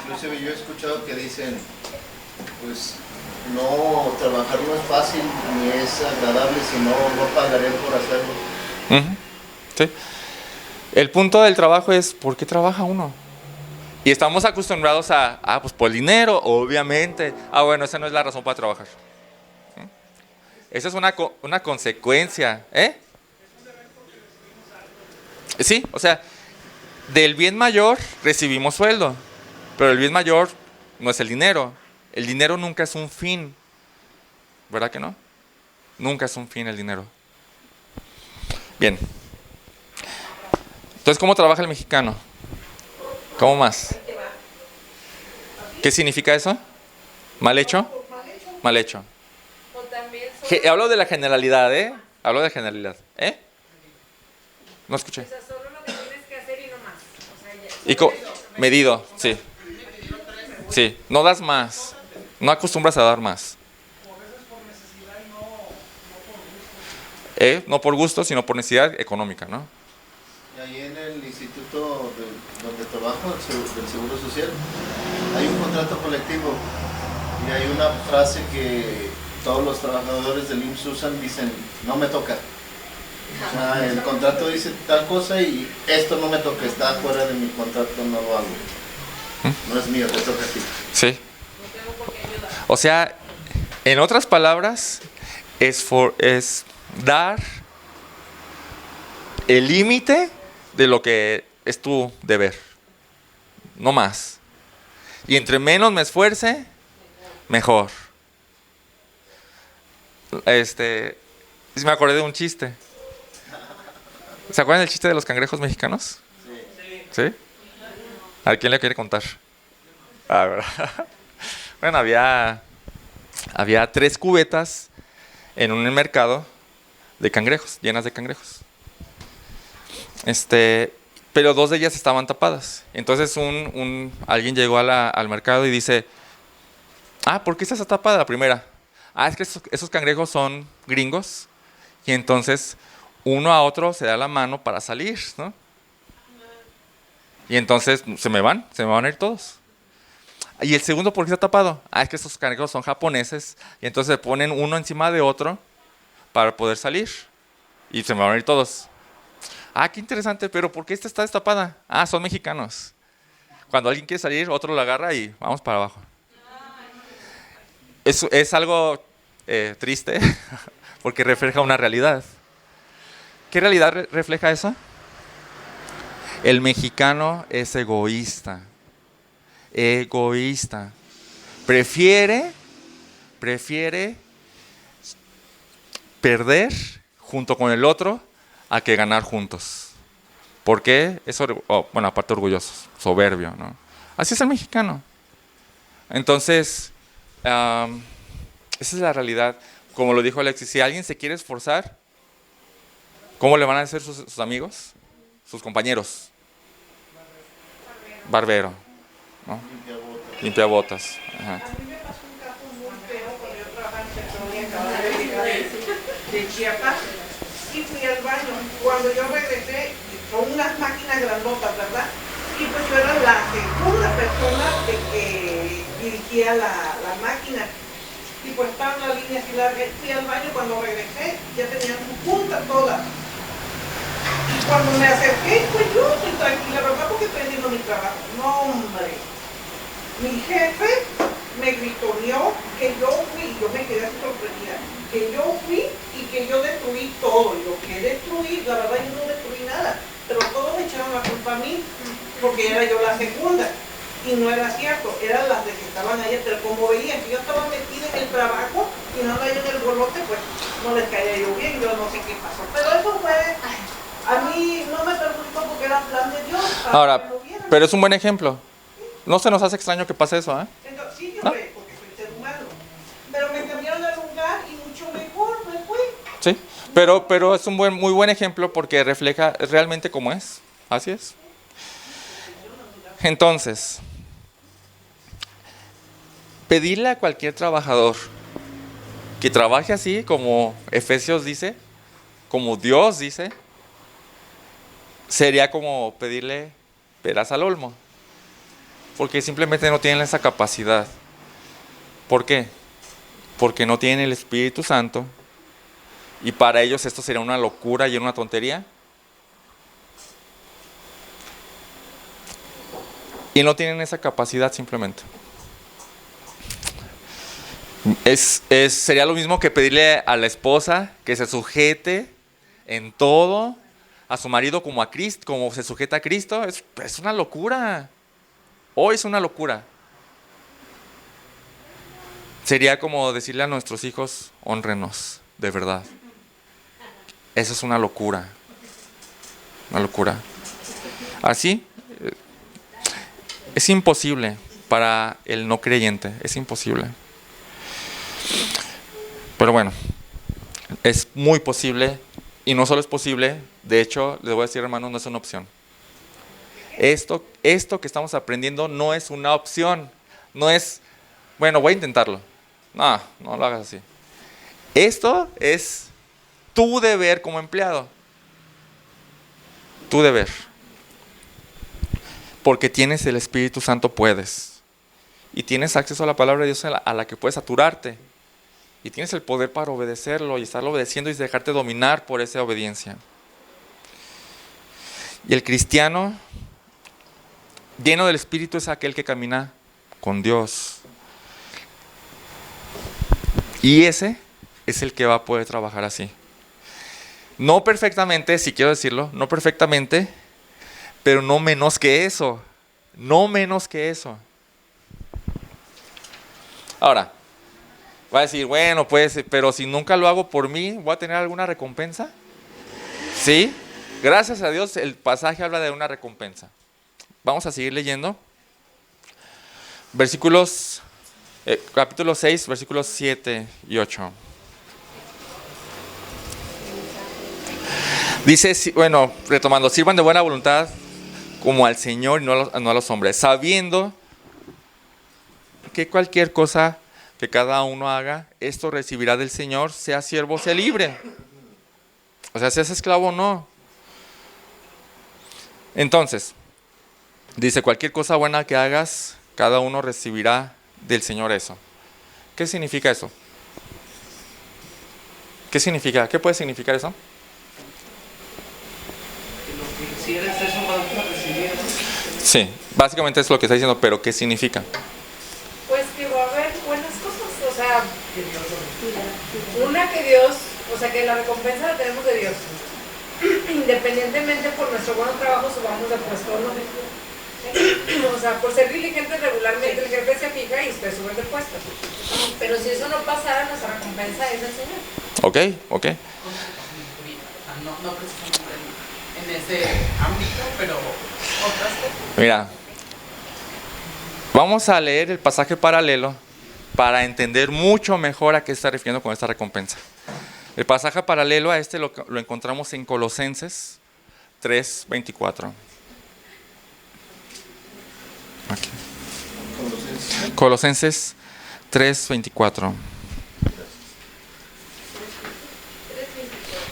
Inclusive yo he escuchado que dicen, pues no, trabajar no es fácil ni es agradable, sino no pagaré por hacerlo. Uh-huh. Sí. El punto del trabajo es, ¿por qué trabaja uno? Y estamos acostumbrados pues por el dinero, obviamente. Bueno, esa no es la razón para trabajar. Esa es una consecuencia. Sí, o sea, del bien mayor recibimos sueldo, pero el bien mayor no es el dinero. El dinero nunca es un fin, ¿verdad que no? Nunca es un fin el dinero. Bien. Entonces, ¿cómo trabaja el mexicano? ¿Cómo más? ¿Qué significa eso? ¿Mal hecho? Mal hecho. O también solo, Hablo de la generalidad, ¿eh? Hablo de generalidad, ¿eh? No escuché. o sea, solo lo que tienes que hacer y no más. O sea, Y medido, sí. Sí, no das más. No acostumbras a dar más. No por gusto, sino por necesidad económica, ¿no? Y ahí en el instituto donde trabajo, del Seguro Social, hay un contrato colectivo y hay una frase que todos los trabajadores del IMSS usan, dicen, no me toca. O sea, el contrato dice tal cosa y esto no me toca, está fuera de mi contrato, no lo hago. No es mío, te toca a ti. Sí. no tengo por qué ayudar. O sea, en otras palabras, es dar el límite de lo que es tu deber. No más. Y entre menos me esfuerce, mejor. Me acordé de un chiste. ¿Se acuerdan del chiste de los cangrejos mexicanos? ¿Sí? ¿A quién le quiere contar? Ah, ¿verdad? Bueno, había 3 cubetas en un mercado de cangrejos, llenas de cangrejos. Pero 2 de ellas estaban tapadas. Entonces alguien llegó al mercado y dice, ¿por qué está tapada la primera? Es que esos cangrejos son gringos y entonces uno a otro se da la mano para salir, ¿no? Y entonces se me van a ir todos. Y el segundo, ¿por qué está tapado? Es que estos cangrejos son japoneses y entonces se ponen uno encima de otro para poder salir y se me van a ir todos. Qué interesante, pero ¿por qué esta está destapada? Son mexicanos. Cuando alguien quiere salir, otro lo agarra y vamos para abajo. Es algo triste porque refleja una realidad. ¿Qué realidad refleja eso? El mexicano es egoísta. Egoísta. Prefiere perder junto con el otro a que ganar juntos. ¿Por qué? Aparte orgulloso, soberbio, ¿no? Así es el mexicano. Entonces, esa es la realidad. Como lo dijo Alexis, si alguien se quiere esforzar, ¿cómo le van a decir sus amigos? Sus compañeros. Barbero, ¿no? Limpia botas. Ajá. A mí me pasó un caso muy feo cuando yo trabajaba en Petrolia, acababa de llegar de Chiapas, y fui al baño. Cuando yo regresé, con unas máquinas grandotas, ¿verdad? Y pues yo era la segunda persona que dirigía la máquina. Y pues estaban las líneas y largas. Fui al baño, cuando regresé, ya tenían su punta todas. Y cuando me acerqué, pues yo estoy tranquila, ¿verdad? Porque estoy haciendo mi trabajo. No, hombre. Mi jefe me gritoneó que yo fui, y yo me quedé así sorprendida, que yo fui y que yo destruí todo. Y lo que destruí, la verdad yo no destruí nada, pero todos me echaron la culpa a mí, porque era yo la segunda. Y no era cierto, eran las de que estaban ahí, pero como veían que yo estaba metida en el trabajo y no andaba yo en el bolote, pues no les caía yo bien, yo no sé qué pasó. Pero eso fue, a mí no me perjudicó porque era plan de Dios. Ahora, pero es un buen ejemplo. No se nos hace extraño que pase eso, ¿eh? Entonces, sí, yo ¿No? sé, porque soy ser humano. Pero me cambiaron de lugar y mucho mejor me fue. Sí, pero es un muy buen ejemplo porque refleja realmente cómo es. Así es. Entonces, pedirle a cualquier trabajador que trabaje así, como Efesios dice, como Dios dice, sería como pedirle peras al olmo, porque simplemente no tienen esa capacidad. ¿Por qué? Porque no tienen el Espíritu Santo y para ellos esto sería una locura y una tontería. Y no tienen esa capacidad simplemente. Sería lo mismo que pedirle a la esposa que se sujete en todo a su marido como a Cristo, como se sujeta a Cristo, es una locura. Hoy es una locura. Sería como decirle a nuestros hijos, hónrenos, de verdad. Eso es una locura. Una locura. Así, es imposible para el no creyente, es imposible. Pero bueno, es muy posible, y no solo es posible, de hecho, les voy a decir, hermanos, no es una opción. Esto que estamos aprendiendo no es una opción, no es, bueno, voy a intentarlo. No, no lo hagas así. Esto es tu deber como empleado. Tu deber. Porque tienes el Espíritu Santo, puedes. Y tienes acceso a la palabra de Dios a la que puedes saturarte. Y tienes el poder para obedecerlo y estarlo obedeciendo y dejarte dominar por esa obediencia. Y el cristiano lleno del Espíritu es aquel que camina con Dios. Y ese es el que va a poder trabajar así. No perfectamente, si quiero decirlo, no perfectamente, pero no menos que eso. No menos que eso. Ahora, va a decir, bueno, pues, pero si nunca lo hago por mí, ¿voy a tener alguna recompensa? Sí, gracias a Dios el pasaje habla de una recompensa. Vamos a seguir leyendo. Capítulo 6, versículos 7 y 8. Dice, bueno, retomando, sirvan de buena voluntad como al Señor y no a los hombres, sabiendo que cualquier cosa que cada uno haga, esto recibirá del Señor, sea siervo, sea libre. O sea, seas esclavo o no. Entonces, dice, cualquier cosa buena que hagas, cada uno recibirá del Señor eso. ¿Qué significa eso? ¿Qué significa? ¿Qué puede significar eso? Que lo que hicieras eso vas a recibir. Sí, básicamente es lo que está diciendo, pero ¿qué significa? Pues que va a haber buenas cosas, o sea, una que Dios, o sea, que la recompensa la tenemos de Dios, independientemente por nuestro buen trabajo subamos de puesto o no. O sea, por ser diligentes regularmente el jefe se fija y usted sube de puesto. Pero si eso no pasara, nuestra recompensa es el Señor. Ok. No precisamente en ese ámbito, pero otras cosas. Mira, vamos a leer el pasaje paralelo para entender mucho mejor a qué se está refiriendo con esta recompensa. El pasaje paralelo a este lo encontramos en Colosenses 3:24. Aquí. Colosenses 3:24.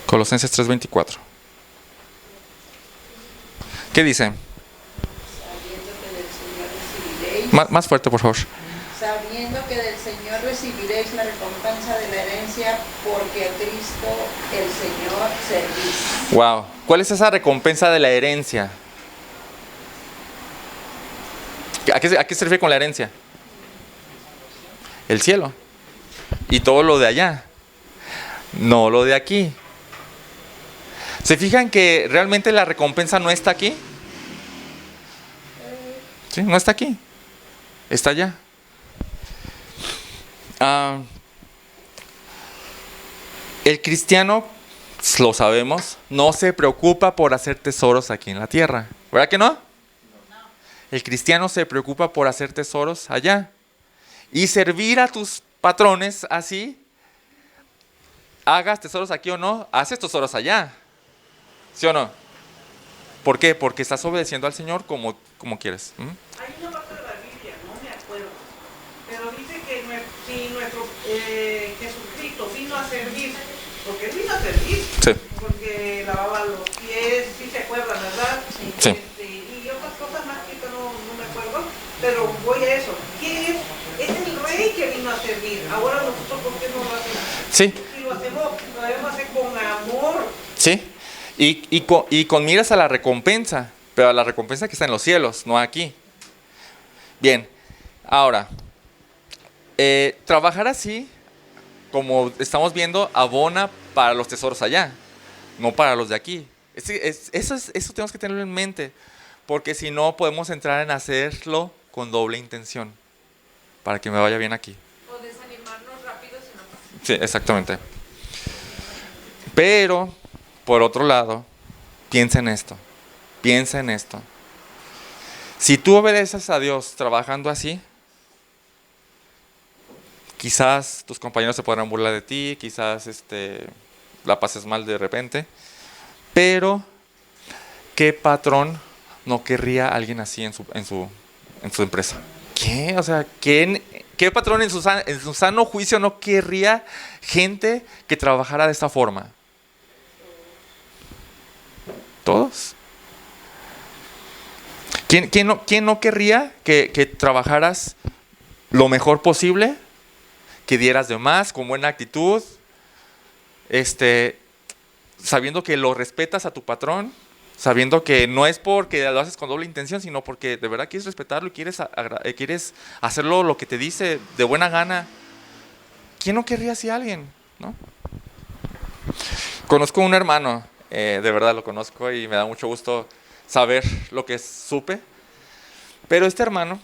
Colosenses 3:24. ¿Qué dice? Sabiendo que del Señor recibiréis, Más fuerte, por favor. sabiendo que del Señor recibiréis la recompensa de la herencia, porque a Cristo el Señor servís. Wow. ¿Cuál es esa recompensa de la herencia? ¿A qué se refiere con la herencia? El cielo. Y todo lo de allá. No lo de aquí. ¿Se fijan que realmente la recompensa no está aquí? Sí, no está aquí. Está allá. El cristiano, lo sabemos, no se preocupa por hacer tesoros aquí en la tierra. ¿Verdad que no? El cristiano se preocupa por hacer tesoros allá. Y servir a tus patrones así. Hagas tesoros aquí o no, haces tesoros allá. ¿Sí o no? ¿Por qué? Porque estás obedeciendo al Señor como quieres. Hay una parte de la Biblia, no me acuerdo, pero dice que si nuestro Jesucristo vino a servir, porque él vino a servir, Sí. porque lavaba los pies, si se acuerdan, ¿verdad? Sí. Y otras cosas más que no me acuerdo, pero voy a eso. ¿Quién es? Es el rey que vino a servir. Ahora nosotros, ¿por qué no lo hacemos? Sí. Si lo hacemos, lo debemos hacer con amor. Sí. Y con miras a la recompensa, pero a la recompensa que está en los cielos, no aquí. Bien, ahora, trabajar así, como estamos viendo, abona para los tesoros allá, no para los de aquí. Eso tenemos que tenerlo en mente, porque si no podemos entrar en hacerlo con doble intención, para que me vaya bien aquí. O desanimarnos rápido si no pasa. Sí, exactamente. Pero, por otro lado, piensa en esto. Si tú obedeces a Dios trabajando así, quizás tus compañeros se podrán burlar de ti, quizás la pases mal de repente, pero ¿qué patrón no querría alguien así en su empresa? ¿Qué? O sea, ¿qué patrón en su sano juicio no querría gente que trabajara de esta forma? ¿Todos? ¿Quién no querría que trabajaras lo mejor posible? Que dieras de más, con buena actitud, sabiendo que lo respetas a tu patrón, sabiendo que no es porque lo haces con doble intención, sino porque de verdad quieres respetarlo y quieres hacerlo lo que te dice de buena gana. ¿Quién no querría así a alguien? ¿No? Conozco un hermano, de verdad lo conozco y me da mucho gusto saber lo que supe, pero este hermano,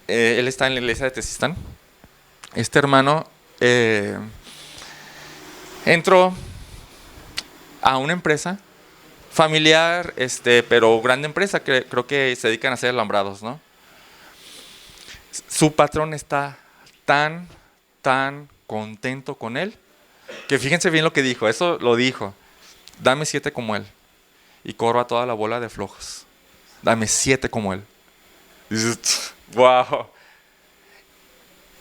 él está en la iglesia de Tezistán. Este hermano entró a una empresa familiar, pero grande empresa, que creo que se dedican a hacer alambrados, ¿no? Su patrón está tan contento con él, que fíjense bien lo que dijo, eso lo dijo: dame 7 como él, y corro a toda la bola de flojos. Dame 7 como él. Dices, wow.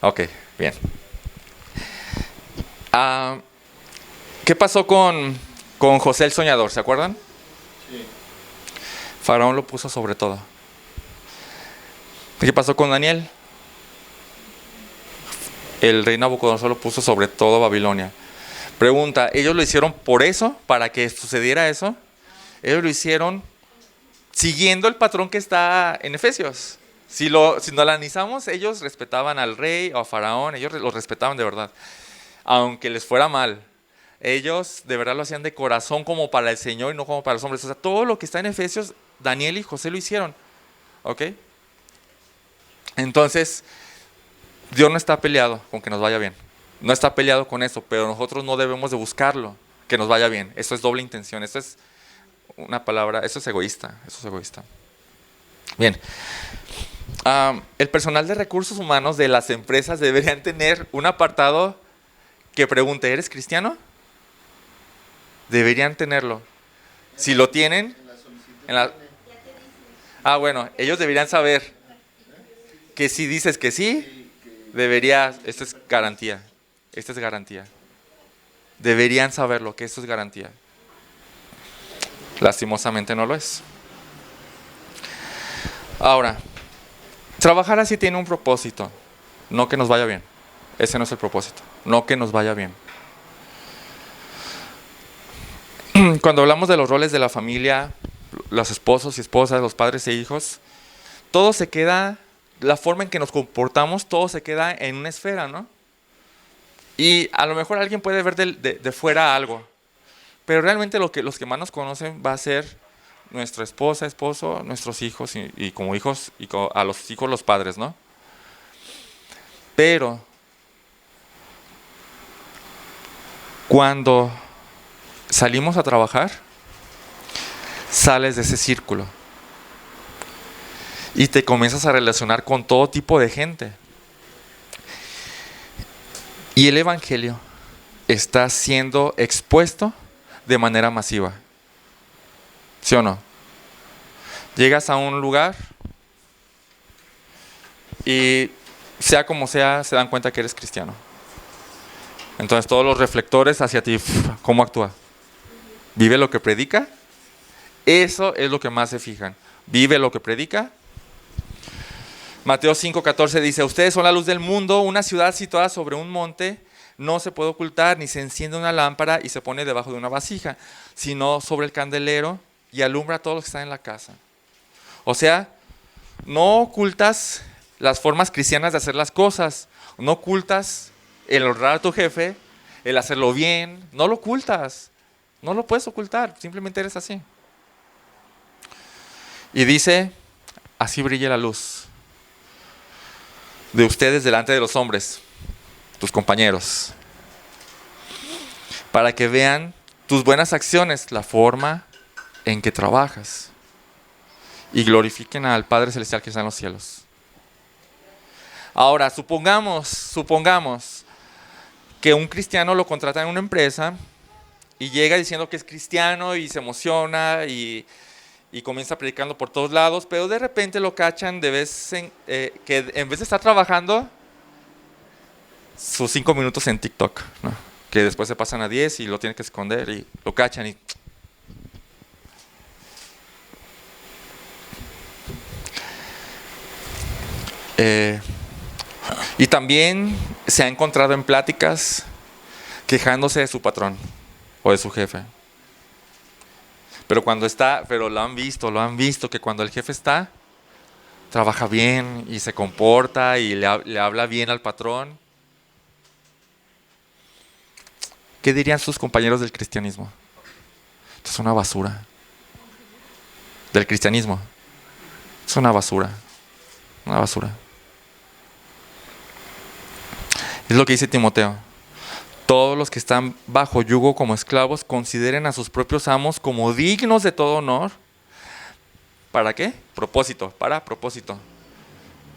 Ok, bien. ¿Qué pasó con José el soñador? ¿Se acuerdan? Sí. Faraón lo puso sobre todo. ¿Qué pasó con Daniel? El rey Nabucodonosor lo puso sobre todo Babilonia. Pregunta, ¿ellos lo hicieron por eso? ¿Para que sucediera eso? Ellos lo hicieron siguiendo el patrón que está en Efesios. Si lo analizamos, ellos respetaban al rey o a Faraón, ellos lo respetaban de verdad. Aunque les fuera mal, ellos de verdad lo hacían de corazón, como para el Señor y no como para los hombres. O sea, todo lo que está en Efesios, Daniel y José lo hicieron. ¿Ok? Entonces, Dios no está peleado con que nos vaya bien. No está peleado con eso, pero nosotros no debemos de buscarlo, que nos vaya bien. Eso es doble intención, eso es una palabra, eso es egoísta. Bien. El personal de recursos humanos de las empresas deberían tener un apartado que pregunte, ¿eres cristiano? Deberían tenerlo. Si lo tienen, bueno, ellos deberían saber que si dices que sí, esta es garantía. Deberían saberlo, que esto es garantía. Lastimosamente no lo es. Ahora, trabajar así tiene un propósito, no que nos vaya bien. Ese no es el propósito, no que nos vaya bien. Cuando hablamos de los roles de la familia, los esposos y esposas, los padres e hijos, todo se queda, la forma en que nos comportamos, todo se queda en una esfera, ¿no? Y a lo mejor alguien puede ver de fuera algo, pero realmente los que más nos conocen va a ser nuestra esposa, esposo, nuestros hijos y como hijos, a los hijos los padres, ¿no? Pero cuando salimos a trabajar, sales de ese círculo y te comienzas a relacionar con todo tipo de gente. Y el evangelio está siendo expuesto de manera masiva. ¿Sí o no? Llegas a un lugar y sea como sea, se dan cuenta que eres cristiano. Entonces todos los reflectores hacia ti, ¿cómo actúa? ¿Vive lo que predica? Eso es lo que más se fijan. ¿Vive lo que predica? Mateo 5:14 dice, ustedes son la luz del mundo, una ciudad situada sobre un monte, no se puede ocultar, ni se enciende una lámpara y se pone debajo de una vasija, sino sobre el candelero y alumbra a todos los que están en la casa. O sea, no ocultas las formas cristianas de hacer las cosas, no ocultas el honrar a tu jefe, el hacerlo bien, no lo ocultas, no lo puedes ocultar, simplemente eres así. Y dice, así brille la luz de ustedes delante de los hombres, tus compañeros, para que vean tus buenas acciones, la forma en que trabajas, y glorifiquen al Padre Celestial que está en los cielos. Ahora, supongamos que un cristiano lo contrata en una empresa y llega diciendo que es cristiano y se emociona y comienza predicando por todos lados, pero de repente lo cachan que en vez de estar trabajando, sus 5 minutos en TikTok, ¿no? Que después se pasan a 10 y lo tienen que esconder y lo cachan y... y también se ha encontrado en pláticas quejándose de su patrón o de su jefe. Pero lo han visto que cuando el jefe está, trabaja bien y se comporta y le habla bien al patrón. ¿Qué dirían sus compañeros del cristianismo? Esto es una basura. Del cristianismo. Es una basura. Una basura. Es lo que dice Timoteo. Todos los que están bajo yugo como esclavos consideren a sus propios amos como dignos de todo honor. ¿Para qué?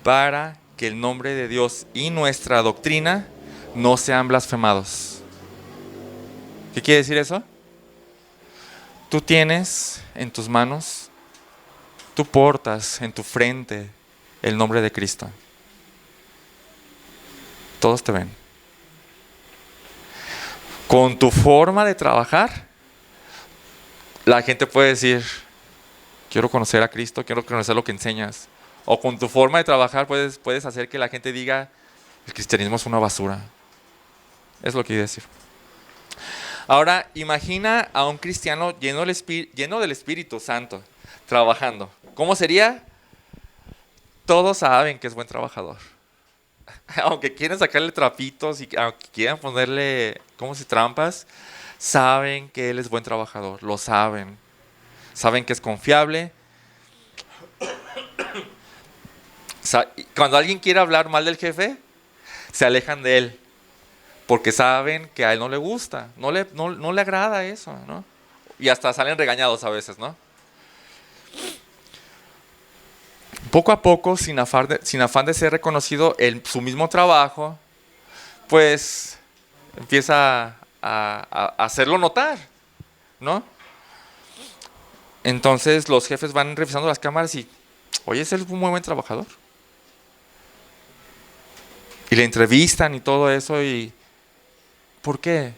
Para que el nombre de Dios y nuestra doctrina no sean blasfemados. ¿Qué quiere decir eso? Tú tienes en tus manos, tú portas en tu frente el nombre de Cristo. Todos te ven. Con tu forma de trabajar, la gente puede decir, quiero conocer a Cristo, quiero conocer lo que enseñas. O con tu forma de trabajar puedes hacer que la gente diga, el cristianismo es una basura. Es lo que quiere decir. Ahora, imagina a un cristiano lleno del Espíritu Santo, trabajando. ¿Cómo sería? Todos saben que es buen trabajador. Aunque quieren sacarle trapitos y aunque quieran ponerle, trampas, saben que él es buen trabajador, lo saben. Saben que es confiable. Cuando alguien quiere hablar mal del jefe, se alejan de él, porque saben que a él no le gusta, no le agrada eso, ¿no? Y hasta salen regañados a veces, ¿no? Poco a poco, sin afán de ser reconocido su mismo trabajo, pues empieza a hacerlo notar, ¿no? Entonces los jefes van revisando las cámaras y, oye, ese es un muy buen trabajador. Y le entrevistan y todo eso y... ¿Por qué?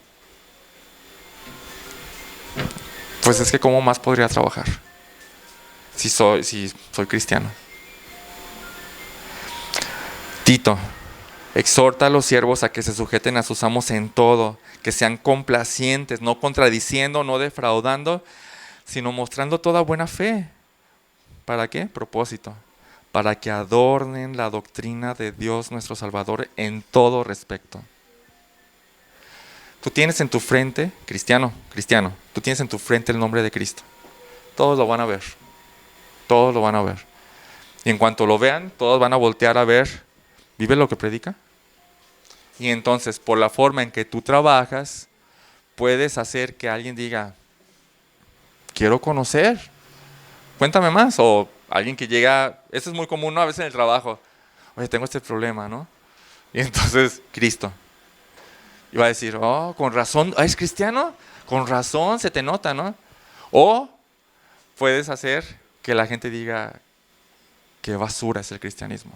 Pues es que ¿cómo más podría trabajar? Si soy cristiano. Tito, exhorta a los siervos a que se sujeten a sus amos en todo, que sean complacientes, no contradiciendo, no defraudando, sino mostrando toda buena fe. ¿Para qué? Propósito. Para que adornen la doctrina de Dios nuestro Salvador en todo respecto. Tú tienes en tu frente, cristiano, tú tienes en tu frente el nombre de Cristo. Todos lo van a ver. Todos lo van a ver. Y en cuanto lo vean, todos van a voltear a ver, ¿vive lo que predica? Y entonces, por la forma en que tú trabajas, puedes hacer que alguien diga, quiero conocer, cuéntame más. O alguien que llega, eso es muy común, ¿no? A veces en el trabajo, oye, tengo este problema, ¿no? Y entonces, Cristo. Y va a decir, oh, con razón, ¿es cristiano? Con razón, se te nota, ¿no? O puedes hacer que la gente diga, qué basura es el cristianismo.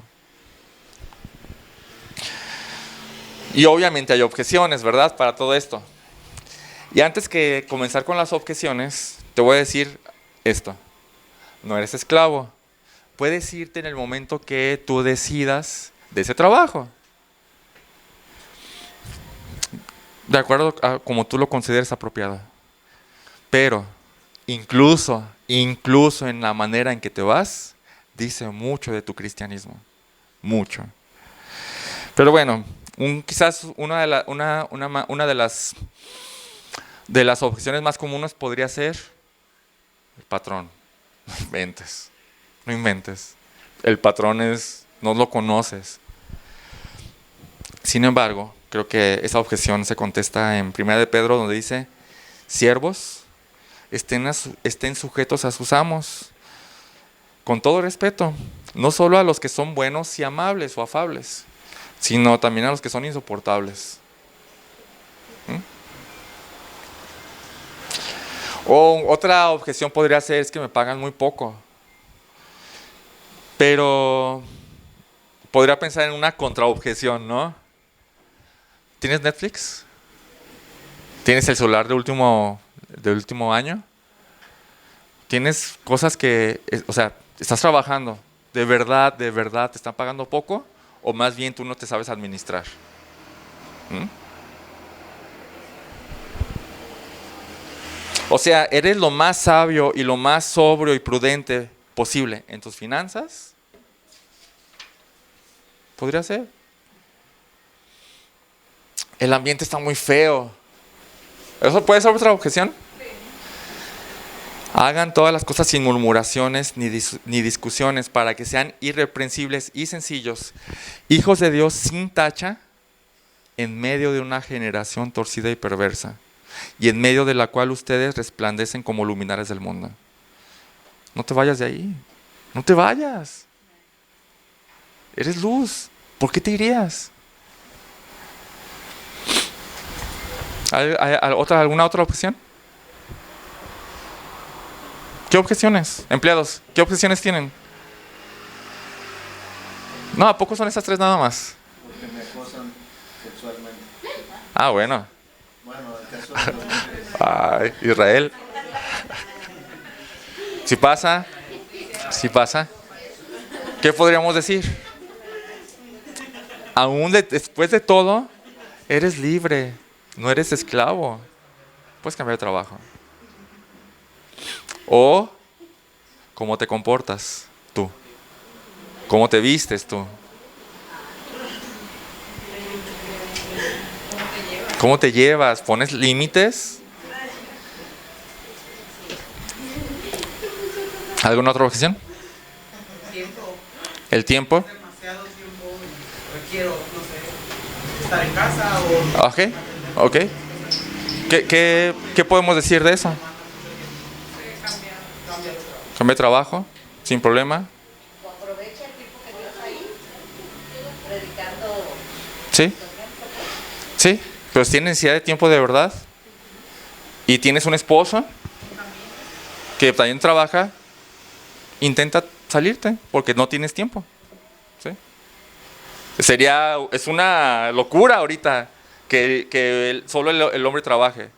Y obviamente hay objeciones, ¿verdad? Para todo esto. Y antes que comenzar con las objeciones, te voy a decir esto. No eres esclavo. Puedes irte en el momento que tú decidas de ese trabajo. De acuerdo a como tú lo consideres apropiado. Pero incluso en la manera en que te vas, dice mucho de tu cristianismo. Mucho. Pero bueno, quizás una de las objeciones más comunes podría ser el patrón. Ventes. No inventes. El patrón no lo conoces. Sin embargo, creo que esa objeción se contesta en 1 de Pedro, donde dice: siervos, estén sujetos a sus amos, con todo respeto, no solo a los que son buenos y amables o afables, sino también a los que son insoportables. O otra objeción podría ser: es que me pagan muy poco. Pero podría pensar en una contraobjeción, ¿no? ¿Tienes Netflix? ¿Tienes el celular del último año? ¿Tienes cosas que, o sea, estás trabajando? ¿De verdad te están pagando poco? ¿O más bien tú no te sabes administrar? O sea, ¿eres lo más sabio y lo más sobrio y prudente posible en tus finanzas? Podría ser. El ambiente está muy feo. ¿Eso puede ser otra objeción? Hagan todas las cosas sin murmuraciones ni discusiones, para que sean irreprensibles y sencillos, hijos de Dios sin tacha, en medio de una generación torcida y perversa, y en medio de la cual ustedes resplandecen como luminares del mundo. No te vayas de ahí. No te vayas. Eres luz. ¿Por qué te irías? ¿Alguna otra objeción? ¿Qué objeciones? Empleados, ¿qué objeciones tienen? No, ¿a poco son esas tres nada más? Porque me acosan sexualmente. Ah, bueno. Bueno, el caso de los hombres. Ay, Israel. Si pasa. ¿Qué podríamos decir? Aún después de todo, eres libre, no eres esclavo. Puedes cambiar de trabajo. O cómo te comportas tú, cómo te vistes tú, cómo te llevas, pones límites. ¿Alguna otra objeción? Tiempo. ¿El tiempo? Demasiado tiempo. Requiero, no sé, estar en casa o... Ok. ¿Qué podemos decir de eso? Cambiar de trabajo, sin problema. O aprovecha el tiempo que Dios ahí, predicando. Sí, pero si tienes necesidad de tiempo de verdad y tienes un esposo que también trabaja, intenta salirte porque no tienes tiempo. ¿Sí? Es una locura ahorita que solo el hombre trabaje.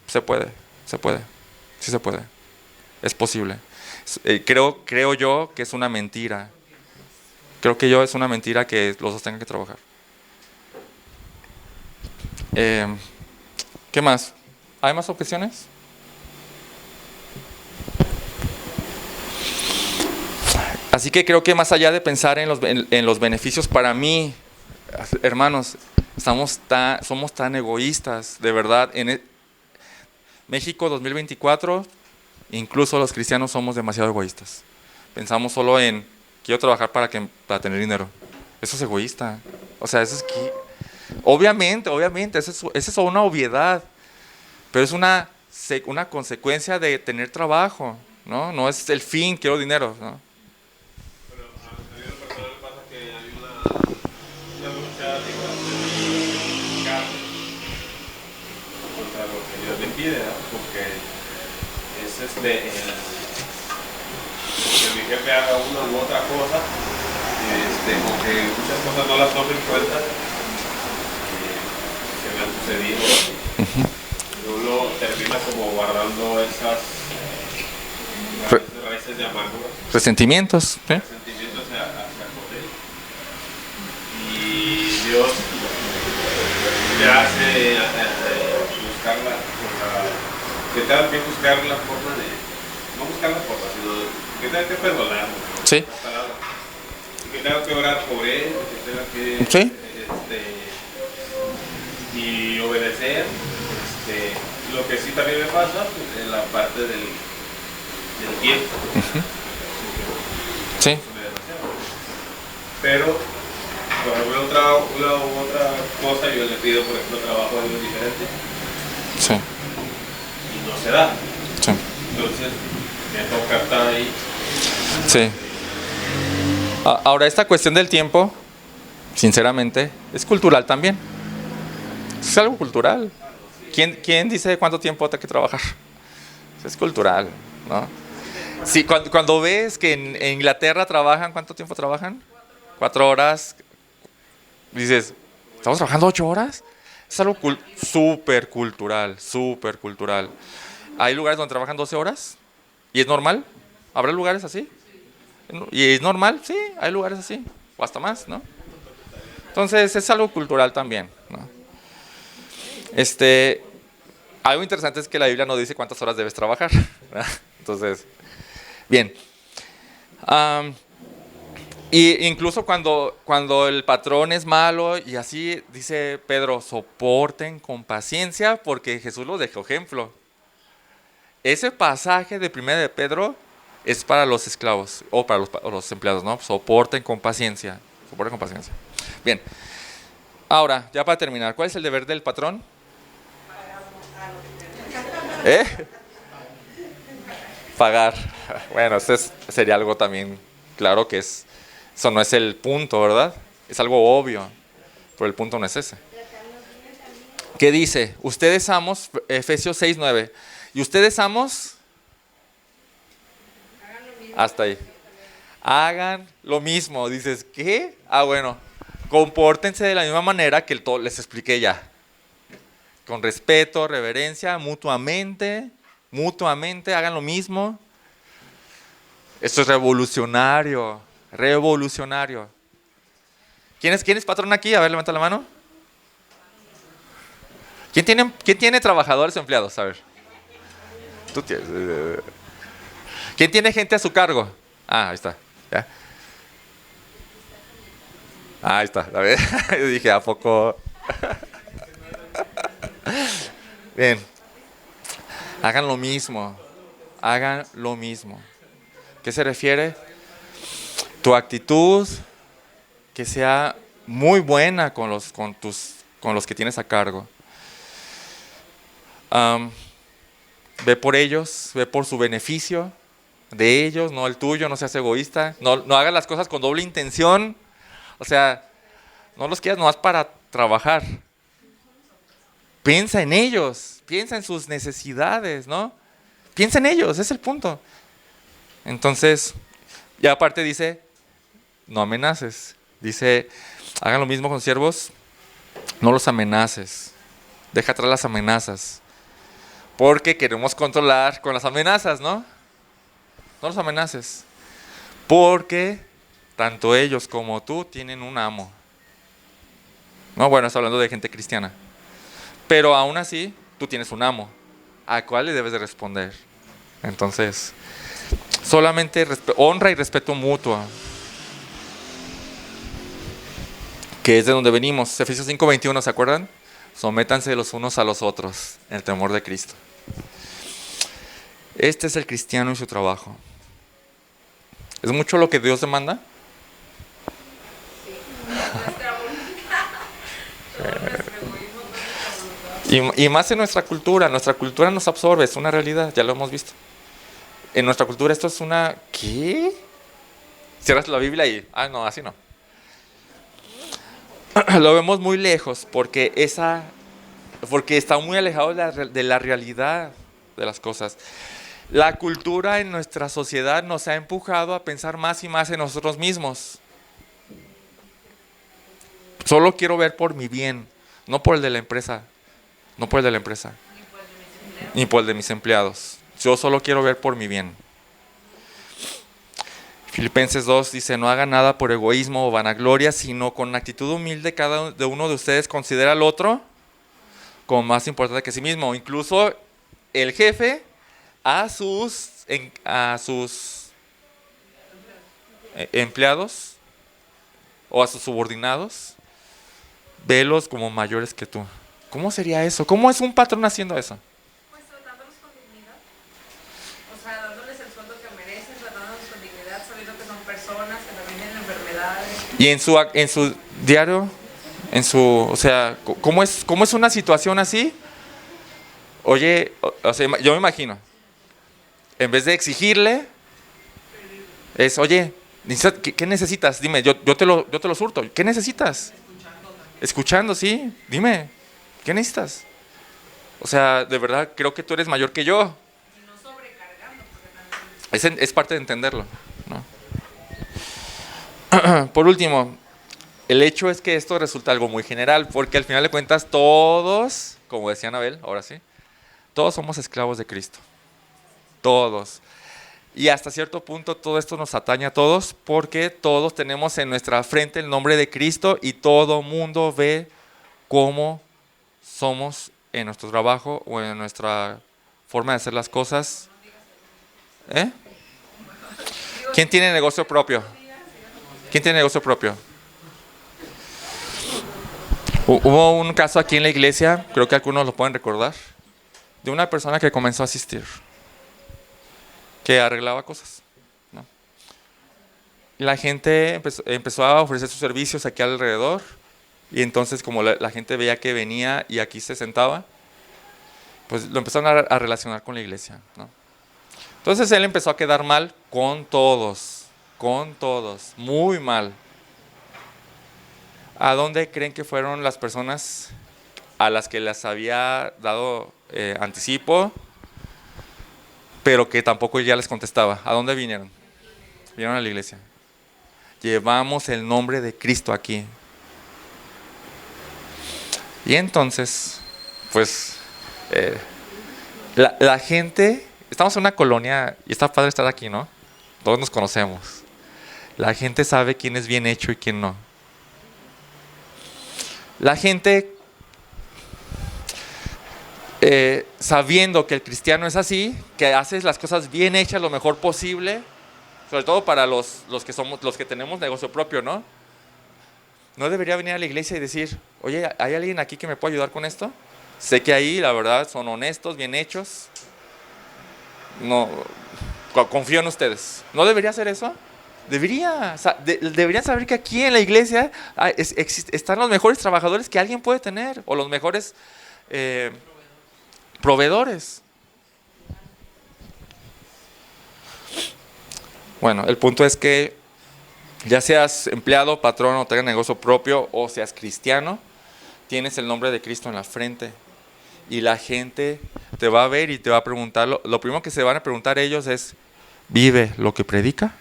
Se puede, sí se puede. Es posible. Creo yo que es una mentira. Es una mentira que los dos tengan que trabajar. ¿Qué más? ¿Hay más objeciones? Así que creo que más allá de pensar en los beneficios para mí, hermanos, somos tan egoístas, de verdad. México 2024, incluso los cristianos somos demasiado egoístas. Pensamos solo en: quiero trabajar para tener dinero. Eso es egoísta. O sea, eso es que... Obviamente, eso es una obviedad. Pero es una consecuencia de tener trabajo, ¿no? No es el fin, quiero dinero, ¿no? Pero a mí en lo personal me pasa que hay una lucha, contra lo que Dios me pide, ¿no? Porque es que mi jefe haga una u otra cosa, o que muchas cosas no las tome en cuenta, que me han sucedido. Uno termina como guardando esas raíces de amargura. Resentimientos, ¿sí? Resentimientos hacia con él. Y Dios te hace buscarla, que tengas que buscar la forma de, no buscar la forma, sino que tengas que perdonar. Sí. Que tengas que orar por él, que tengas que sí. Y obedecer. Lo que sí también me pasa, pues, en la parte del tiempo. Sí. Pero cuando veo otra cosa, yo le pido, por ejemplo, trabajo a alguien diferente Sí. y no se da. Sí. Entonces, me toca estar ahí. Sí. Ahora, esta cuestión del tiempo, sinceramente, es cultural también. Es algo cultural. ¿Quién dice cuánto tiempo hay que trabajar? Es cultural, ¿no? Sí, cuando ves que en Inglaterra trabajan, ¿cuánto tiempo trabajan? 4 horas. Dices, ¿estamos trabajando 8 horas? Es algo súper cultural, súper cultural. ¿Hay lugares donde trabajan 12 horas? ¿Y es normal? ¿Habrá lugares así? ¿Y es normal? Sí, hay lugares así, o hasta más, ¿no? Entonces es algo cultural también, ¿no? Algo interesante es que la Biblia no dice cuántas horas debes trabajar, ¿verdad? Entonces, bien. Y incluso cuando el patrón es malo y así, dice Pedro, soporten con paciencia porque Jesús los dejó ejemplo. Ese pasaje de 1 de Pedro es para los esclavos o para los empleados, ¿no? Soporten con paciencia. Soporten con paciencia. Bien. Ahora, ya para terminar, ¿cuál es el deber del patrón? Pagar. Bueno, sería algo también claro que eso no es el punto, ¿verdad? Es algo obvio, pero el punto no es ese. ¿Qué dice? Ustedes amos, Efesios 6:9. ¿Y ustedes amos? Hasta ahí. Hagan lo mismo. Dices, ¿qué? Bueno, compórtense de la misma manera que les expliqué ya. Con respeto, reverencia, mutuamente, hagan lo mismo. Esto es revolucionario, revolucionario. ¿Quién es patrón aquí? A ver, levanta la mano. ¿Quién tiene trabajadores o empleados? A ver. Tú tienes. ¿Quién tiene gente a su cargo? Ahí está. ¿Ya? Ahí está. A ver. Yo dije, ¿a poco? Bien. Hagan lo mismo. Hagan lo mismo. ¿Qué se refiere? Tu actitud que sea muy buena con los que tienes a cargo. Ve por ellos, ve por su beneficio de ellos, no el tuyo, no seas egoísta, no hagas las cosas con doble intención, o sea, no los quieras nomás para trabajar. Piensa en ellos, piensa en sus necesidades, ¿no? Piensa en ellos, es el punto. Entonces, ya aparte dice, no amenaces. Dice, hagan lo mismo con siervos, no los amenaces. Deja atrás las amenazas. Porque queremos controlar con las amenazas, ¿no? No los amenaces. Porque tanto ellos como tú tienen un amo. No, bueno, está hablando de gente cristiana. Pero aún así, tú tienes un amo. ¿A cuál le debes de responder? Entonces, solamente honra y respeto mutuo. Que es de donde venimos. Efesios 5:21, ¿se acuerdan? Sométanse los unos a los otros en el temor de Cristo. Este es el cristiano y su trabajo. ¿Es mucho lo que Dios demanda? Y más en nuestra cultura nos absorbe, es una realidad, ya lo hemos visto. En nuestra cultura esto es una... ¿Qué? Cierras la Biblia y... no, así no. Lo vemos muy lejos porque está muy alejado de la realidad de las cosas. La cultura en nuestra sociedad nos ha empujado a pensar más y más en nosotros mismos. Solo quiero ver por mi bien, no por el de la empresa. No por el de la empresa. Ni por el de mis empleados. Yo solo quiero ver por mi bien. Filipenses 2 dice, no hagan nada por egoísmo o vanagloria, sino con actitud humilde cada uno de ustedes considera al otro como más importante que sí mismo. Incluso el jefe a sus empleados o a sus subordinados, velos como mayores que tú. ¿Cómo sería eso? ¿Cómo es un patrón haciendo eso? Pues tratándolos con dignidad. O sea, dándoles el sueldo que merecen, tratándolos con dignidad, sabiendo que son personas Y en su diario, o sea, ¿cómo es una situación así? Oye, o sea, yo me imagino, en vez de exigirle, es, oye, ¿qué necesitas? Dime, yo te lo surto. ¿Qué necesitas? Escuchando, sí. Dime, ¿qué necesitas? O sea, de verdad, creo que tú eres mayor que yo. Es parte de entenderlo, ¿no? Por último, el hecho es que esto resulta algo muy general, porque al final de cuentas todos, como decía Anabel, ahora sí, todos somos esclavos de Cristo. Todos. Y hasta cierto punto todo esto nos atañe a todos, porque todos tenemos en nuestra frente el nombre de Cristo y todo mundo ve cómo somos en nuestro trabajo o en nuestra forma de hacer las cosas. ¿Eh? ¿Quién tiene negocio propio? ¿Quién tiene negocio propio? Hubo un caso aquí en la iglesia, creo que algunos lo pueden recordar, de una persona que comenzó a asistir, que arreglaba cosas, ¿no? La gente empezó a ofrecer sus servicios aquí alrededor, y entonces como la gente veía que venía y aquí se sentaba, pues lo empezaron a relacionar con la iglesia, ¿no? Entonces él empezó a quedar mal con todos, muy mal. ¿A dónde creen que fueron las personas a las que les había dado anticipo, pero que tampoco ya les contestaba? ¿A dónde vinieron? Vinieron a la iglesia. Llevamos el nombre de Cristo aquí. Y entonces, pues, la gente, estamos en una colonia y está padre estar aquí, ¿no? Todos nos conocemos. La gente sabe quién es bien hecho y quién no. La gente, sabiendo que el cristiano es así, que hace las cosas bien hechas lo mejor posible, sobre todo para los que tenemos negocio propio, ¿no? No debería venir a la iglesia y decir, oye, ¿hay alguien aquí que me pueda ayudar con esto? Sé que ahí, la verdad, son honestos, bien hechos. No, confío en ustedes. ¿No debería hacer eso? Deberían saber que aquí en la iglesia están los mejores trabajadores que alguien puede tener, o los mejores proveedores. Bueno, el punto es que ya seas empleado, patrón o tengas negocio propio, o seas cristiano, tienes el nombre de Cristo en la frente. Y la gente te va a ver y te va a preguntar, lo primero que se van a preguntar ellos es, ¿vive lo que predica?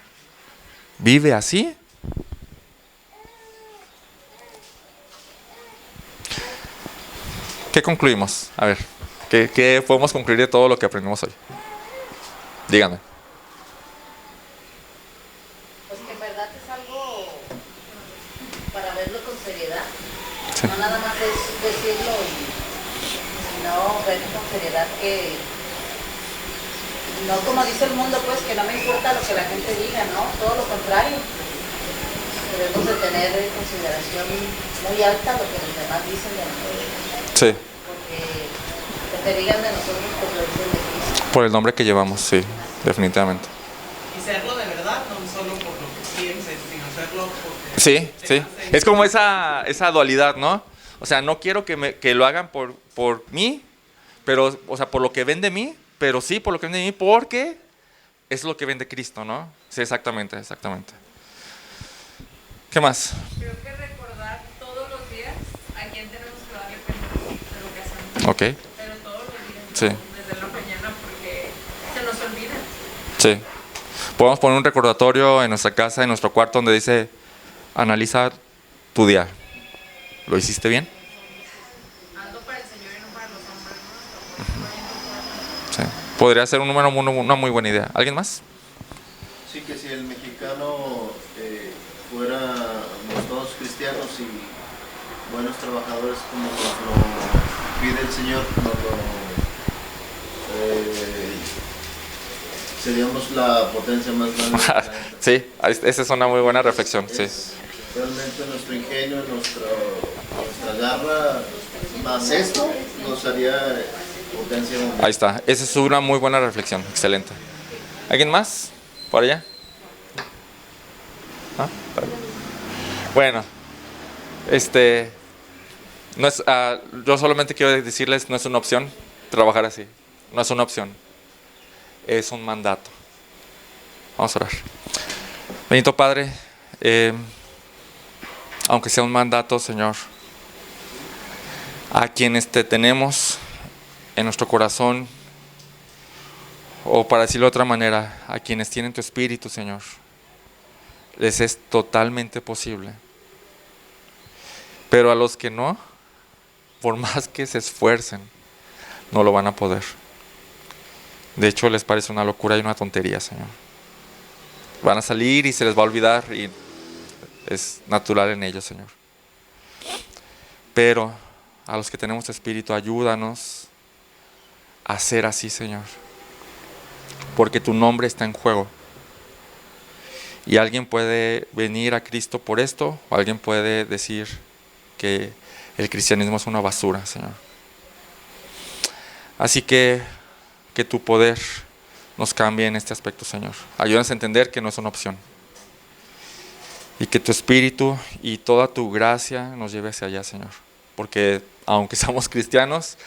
¿Vive así? ¿Qué concluimos? A ver, ¿qué podemos concluir de todo lo que aprendimos hoy? Díganme. Pues que en verdad es algo para verlo con seriedad. Sí. No nada más es decirlo, sino verlo con seriedad, que no como dice el mundo, pues que no me importa lo que la gente diga, ¿no? Todo lo contrario. Debemos de tener en consideración muy alta lo que los demás dicen de nosotros. Sí. Porque lo que digan de nosotros, pues lo dicen de Cristo. Por el nombre que llevamos, sí, definitivamente. Y serlo de verdad, no solo por lo que pienses, sino hacerlo porque... Sí, sí. Es como esa dualidad, ¿no? O sea, no quiero que lo hagan por mí, pero, o sea, por lo que ven de mí, pero sí por lo que ven de mí, porque es lo que ven de Cristo, ¿no? Sí, exactamente. ¿Qué más? Creo que recordar todos los días a quién tenemos que darle cuenta de lo que hacemos. Ok. Pero todos los días, Sí. desde la mañana, porque se nos olvida. Sí. Podemos poner un recordatorio en nuestra casa, en nuestro cuarto, donde dice, analiza tu día. ¿Lo hiciste bien? Hazlo para el Señor y no para los hombres, ¿no? Sí. Podría ser una muy buena idea. ¿Alguien más? Sí, que si el mexicano fuéramos todos cristianos y buenos trabajadores como nos lo pide el Señor, seríamos la potencia más grande. Sí, esa es una muy buena reflexión. Sí. Realmente nuestro ingenio, nuestra garra, más esto nos haría potencia mundial. Ahí está. Esa es una muy buena reflexión. Excelente. ¿Alguien más? ¿Por allá? ¿Ah? Bueno, no es, yo solamente quiero decirles, no es una opción trabajar así. No es una opción. Es un mandato. Vamos a orar. Bendito Padre, aunque sea un mandato, Señor, a quienes te tenemos en nuestro corazón, o para decirlo de otra manera, a quienes tienen tu Espíritu, Señor, les es totalmente posible. Pero a los que no, por más que se esfuercen, no lo van a poder. De hecho, les parece una locura y una tontería, Señor. Van a salir y se les va a olvidar, y es natural en ellos, Señor. Pero a los que tenemos tu Espíritu, ayúdanos a ser así, Señor. Porque tu nombre está en juego. Y alguien puede venir a Cristo por esto, o alguien puede decir que el cristianismo es una basura, Señor. Así que tu poder nos cambie en este aspecto, Señor. Ayúdanos a entender que no es una opción. Y que tu Espíritu y toda tu gracia nos lleve hacia allá, Señor. Porque aunque somos cristianos,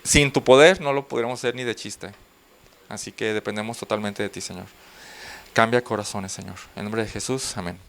sin tu poder no lo podríamos hacer ni de chiste. Así que dependemos totalmente de ti, Señor. Cambia corazones, Señor. En nombre de Jesús, amén.